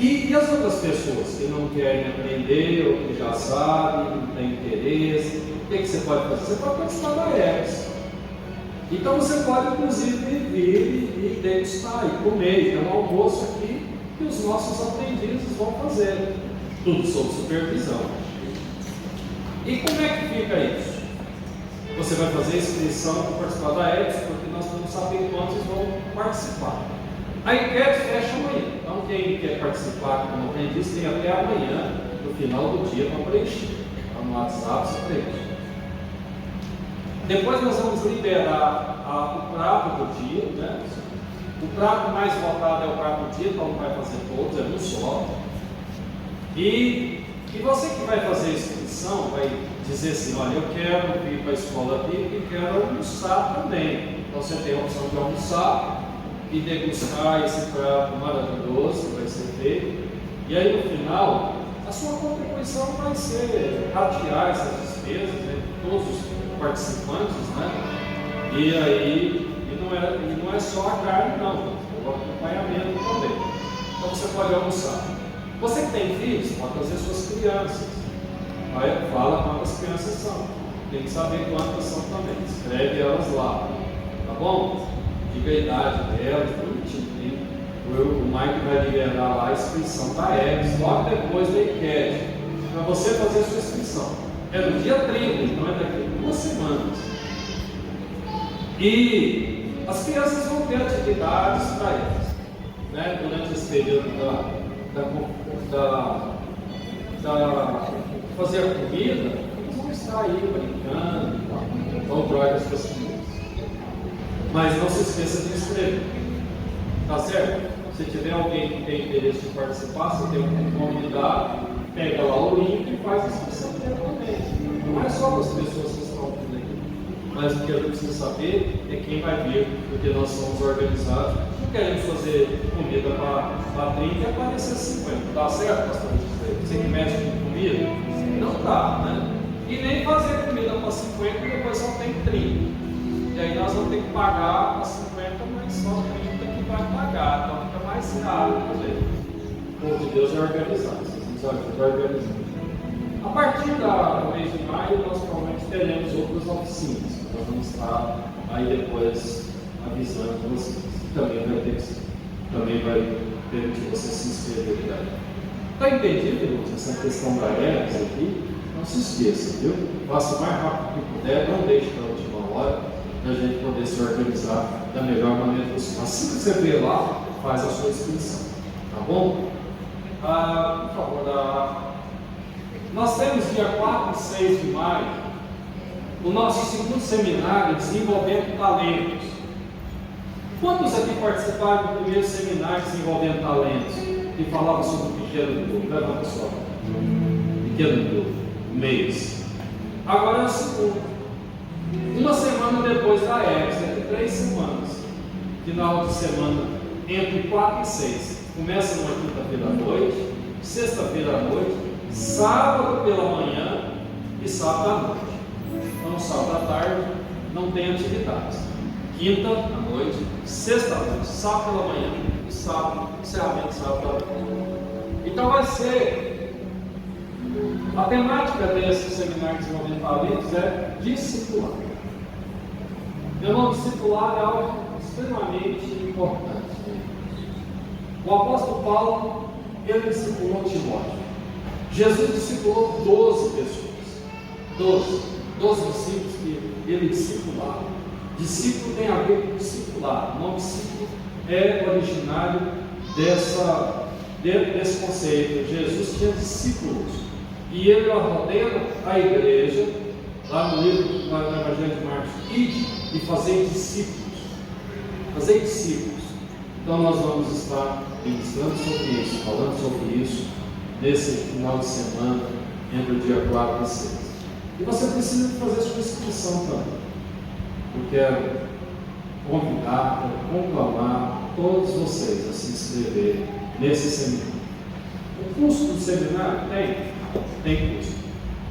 E as outras pessoas que não querem aprender, ou que já sabem, não têm interesse, o que você pode fazer? Você pode participar da EPS. Então você pode, inclusive, vir e degustar e comer. Tem um almoço aqui que os nossos aprendizes vão fazer. Tudo sob supervisão. E como é que fica isso? Você vai fazer a inscrição para participar da EPS, porque nós vamos saber quantos vão participar. A enquete fecha amanhã. Então, quem quer participar como aprendiz tem até amanhã, no final do dia, para preencher. Então, no WhatsApp você preenche. Depois nós vamos liberar o prato do dia, né? O prato mais votado é o prato do dia, então não vai fazer todos, é um só. E você que vai fazer a inscrição vai dizer assim: olha, eu quero vir para a escola bíblica e quero almoçar também. Então você tem a opção de almoçar e degustar esse prato maravilhoso que vai ser feito. E aí no final, a sua contribuição vai ser ratear essas despesas, né, de todos os participantes, né? E aí, não é só a carne, não, o acompanhamento também. Então você pode almoçar. Você que tem filhos, pode trazer suas crianças. Fala quantas crianças são. Tem que saber quantas são também. Escreve elas lá. Tá bom? Diga a idade delas, bonitinho. O Mike vai liberar lá a inscrição da EPS, logo depois da enquete, para você fazer a sua inscrição. É no dia 30, então é daqui a 2 semanas. E as crianças vão ter atividades para elas, né? Durante esse período da fazer a comida, eles vão estar aí brincando, vão drogas com as crianças. Mas não se esqueça de inscrever, tá certo? Se tiver alguém que tem interesse de participar, você tem um convidado, pega lá o link e faz a inscrição diretamente. Não é só das pessoas que estão vindo aqui, mas o que eu preciso saber é quem vai vir, porque nós somos organizados. Não queremos fazer comida para 30 e aparecer 50. Dá certo, pastor? Você que mexe com comida? Não dá, né? E nem fazer comida para 50 e depois só tem 30. E aí nós vamos ter que pagar para 50, mas só 30 que vai pagar. Então fica mais caro, né? O povo de Deus é organizado, vocês nos ajudam a organizar. A partir do mês de maio, nós provavelmente teremos outras oficinas. Nós vamos estar aí depois avisando vocês. Também vai permitir você se inscrever daí. Está entendido, irmãos, essa questão da ERS aqui? Não se esqueça, viu? Faça o mais rápido que puder, não deixe para a última hora, para a gente poder se organizar da melhor maneira possível. Assim que você vê lá, faz a sua inscrição. Tá bom? Por favor, nós temos dia 4 e 6 de maio o nosso segundo seminário Desenvolvendo Talentos. Quantos aqui participaram do primeiro seminário Desenvolvendo Talentos, que falava sobre o pequeno grupo? Levanta a sua mão. Pequeno grupo, mês. Agora é o segundo. Uma semana depois da EBS, entre 3 semanas, final de semana, entre 4 e 6. Começa numa quinta-feira à noite, sexta-feira à noite, sábado pela manhã e sábado à noite. Então, sábado à tarde não tem atividades. Quinta à noite, sexta à noite, sábado pela manhã e sábado, encerramento sábado à noite. Então vai ser, a temática desse seminário de desenvolvimento de talentos é discipular. Meu nome, discipular é algo extremamente importante. O apóstolo Paulo, ele discipulou Timóteo. Jesus discipulou 12 pessoas. 12 discípulos que ele discipulava. Discípulo tem a ver com discipular. O nome discípulo é originário desse conceito. Jesus tinha discípulos. E ele ordena a igreja, lá no livro do Evangelho de Marcos, ide e fazer discípulos. Fazer discípulos. Então nós vamos estar ministrando sobre isso, falando sobre isso, nesse final de semana, entre o dia 4 e 6. E você precisa fazer sua inscrição também. Eu quero convidar, conclamar todos vocês a se inscreverem nesse seminário. O custo do seminário tem custo,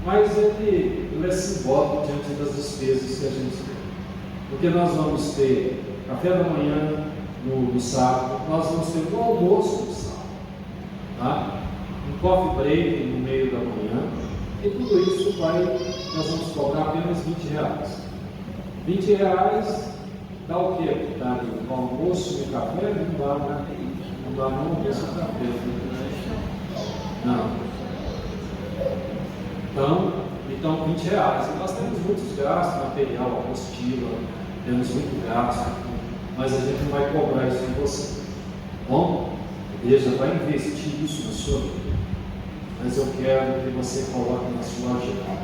mas ele é simbólico diante das despesas que a gente tem. Porque nós vamos ter café da manhã no sábado, nós vamos ter um almoço no sábado, tá? Um coffee break no meio da manhã, e tudo isso nós vamos cobrar apenas R$20. R$20 dá o quê? Dá o almoço e café? Não dá, né? Não dá não, almoço e café. Não. Então R$20. E nós temos muitos gastos, material, apostila, temos muito gasto, mas a gente não vai cobrar isso de você. Bom, a igreja vai investir isso na sua vida. Mas eu quero que você coloque na sua agenda.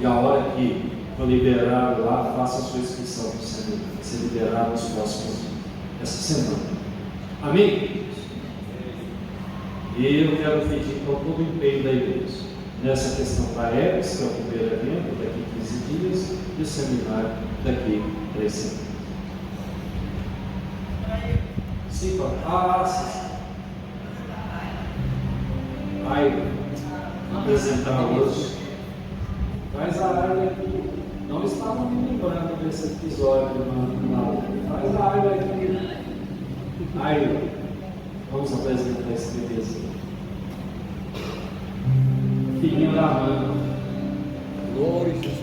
E a hora que for liberado lá, faça a sua inscrição para ser liberado nos próximos essa semana. Amém? E eu quero pedir então todo o empenho da igreja nessa questão da EBS, que é o primeiro evento, daqui 15 dias, e o seminário daqui 3 semanas. Sim, sim. Aí, apresentar hoje. Faz a área aqui. Não estava me lembrando desse episódio, não. Faz a área aqui. Aí, vamos apresentar esse bebezinho. Filhinho da mãe. Glória a Jesus.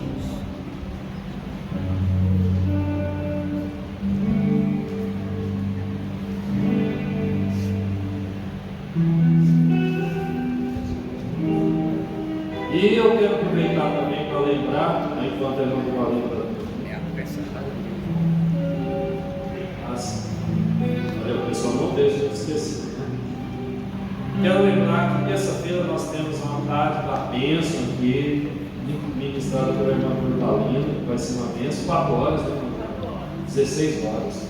E eu quero aproveitar também para lembrar, enquanto eu não estou ali, lembrar que terça-feira nós temos uma tarde da bênção aqui, ministrada pela irmã Curvalina, que vai ser uma bênção, 4 horas, né? 16 horas.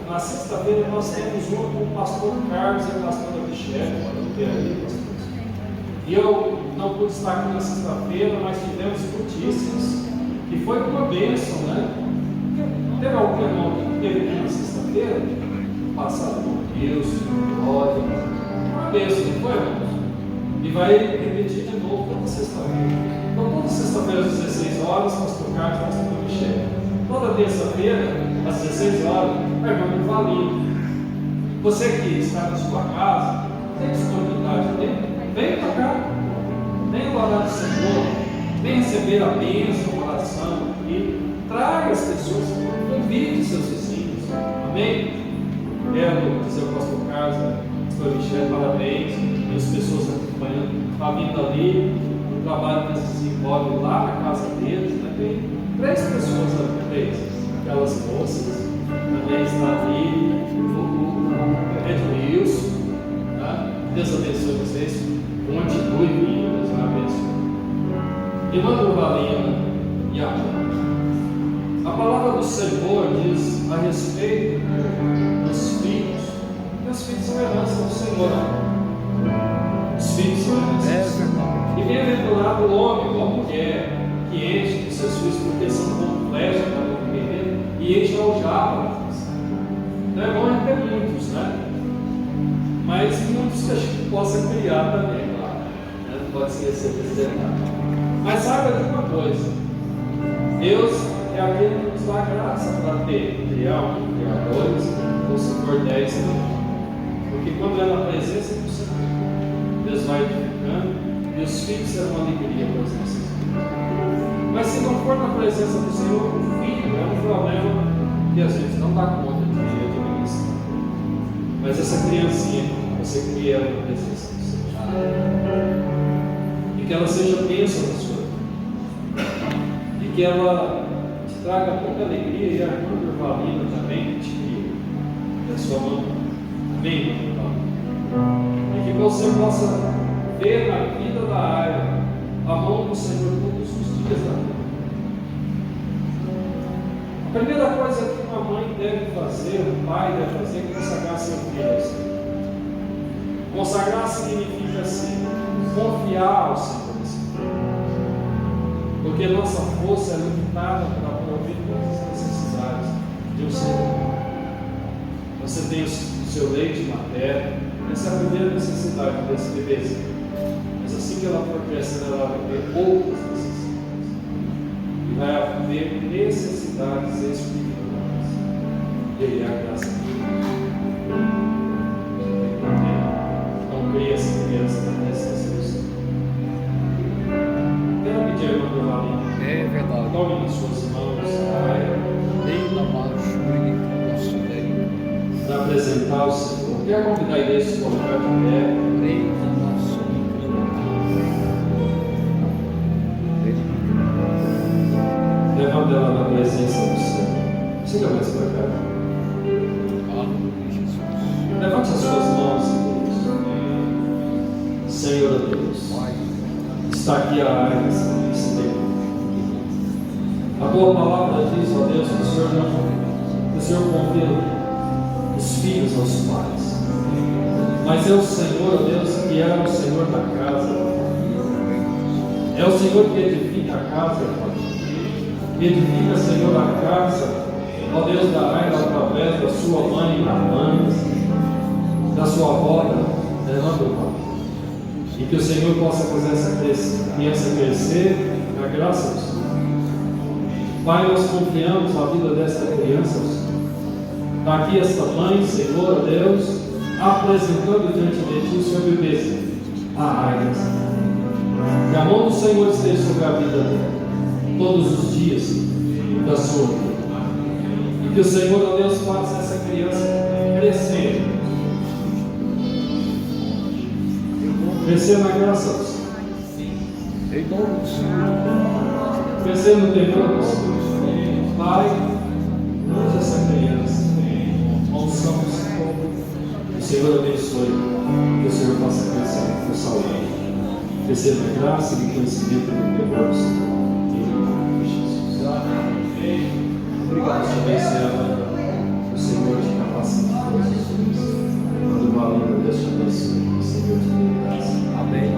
Na sexta-feira nós temos uma com o pastor Carlos e a pastora Michele, e eu não pude estar aqui na sexta-feira, mas tivemos notícias, que foi uma bênção, né? Teve algum irmão que teve aqui na sexta-feira, passado por Deus, glória, uma bênção, não foi, irmãos? E vai repetir de novo toda sexta-feira. Então, toda sexta-feira às 16 horas, pastor Carlos e pastor Michele. Toda terça-feira, às 16 horas, a irmã Curvalina. Você que está na sua casa, tem disponibilidade dele, vem para cá, vem orar do Senhor, vem receber a bênção, a oração aqui, traga as pessoas, convide seus vizinhos, amém? Quero dizer ao pastor Carlos, pastor Michele, parabéns, e as pessoas acompanhando, está vindo ali, o trabalho que eles desenvolvem lá na casa deles, né? Tem 3 pessoas ali, aquelas moças, também está ali, o Edmilson, tá? Deus abençoe vocês, continue vindo, Deus vai abençoar. Irmã Curvalina e a mãe. A palavra do Senhor diz a respeito dos filhos, que os filhos são herança do Senhor. Os filhos são herança do Senhor. E bem-aventurado o homem ou a mulher que enche os seus filhos, porque são como flecha para o guerreiro e enche ao jabo. Não é bom ter muitos, né? Mas muitos que a gente possa criar também, claro. Né? Não pode ser representado. Mas saiba de uma coisa: Deus é aquele que nos dá graça para criar um, criar 2, ou se for 10 também. Porque quando é na presença do Senhor, Deus vai edificando e os filhos serão uma alegria para as nossas vidas. Mas se não for na presença do Senhor, o filho é um problema que a gente não dá conta de administrar. Mas essa criancinha, você cria ela na presença do Senhor. E que ela seja bênção na sua vida. E que ela te traga muita alegria, e a irmã Curvalina também te cria. E a sua mão. Amém, irmã Curvalina? E que você possa ver na vida da área a mão do Senhor todos os dias da vida. A primeira coisa que uma mãe deve fazer, um pai deve fazer, é consagrar seu filho ao Senhor. Consagrar significa assim, confiar ao Senhor. Porque nossa força é limitada para prover todas as necessidades de um ser humano. Você tem o seu leite materno, essa é a primeira necessidade desse bebezinho. Mas assim que ela for crescendo, ela vai ter outras necessidades. E vai haver necessidades espirituais. E aí a graça de Deus. Não cria essa criança na necessidade. Quero pedir a irmã Curvalina. É verdade. Tome nas suas mãos a área. Para apresentar o Senhor. Quero convidar a igreja a se colocar de pé. Levando ela na presença do Senhor. Chega mais para cá. Levante as suas mãos, Deus. Senhor Deus, está aqui a área desse tempo. A tua palavra diz, ó Deus, que o Senhor confia os filhos aos pais. Mas é o Senhor, ó Deus, que é o Senhor da casa. É o Senhor que edifica a casa, edifica, Senhor, a casa, ó Deus da área, através da sua mãe e da mãe, da sua avó, derrama, e que o Senhor possa fazer essa criança crescer na graça do Senhor. Pai, nós confiamos na vida dessa criança. Está aqui esta mãe, Senhor, ó Deus, apresentando diante de Ti o seu bebezinho, a Aires. Que a mão do Senhor esteja sobre a vida dela, todos os dias da sua vida. E que o Senhor, ó Deus, faça essa criança crescer. Crescer na graça do Senhor. Em nome do Senhor. Crescer no temor do Senhor. Pai, usa essa criança. Ouçamos, o Senhor abençoe. abençoe, que o Senhor possa crescer com saúde. Receba a graça e o conhecimento do temor do Senhor. Em nome de Jesus. Obrigado, Senhor, serva. O Senhor te capacite todas as coisas. Quando uma linda, Deus te abençoe. O Senhor te dê graça. Amém.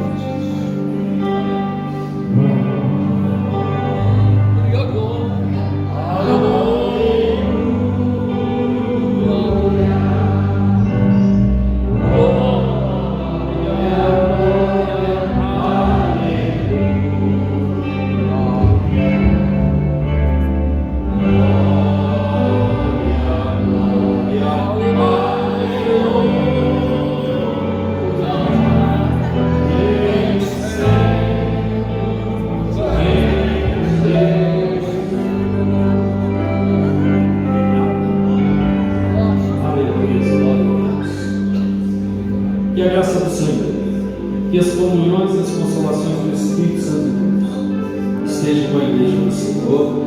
Que a graça do Senhor e as comunhões e as consolações do Espírito Santo de Deus estejam com a igreja do Senhor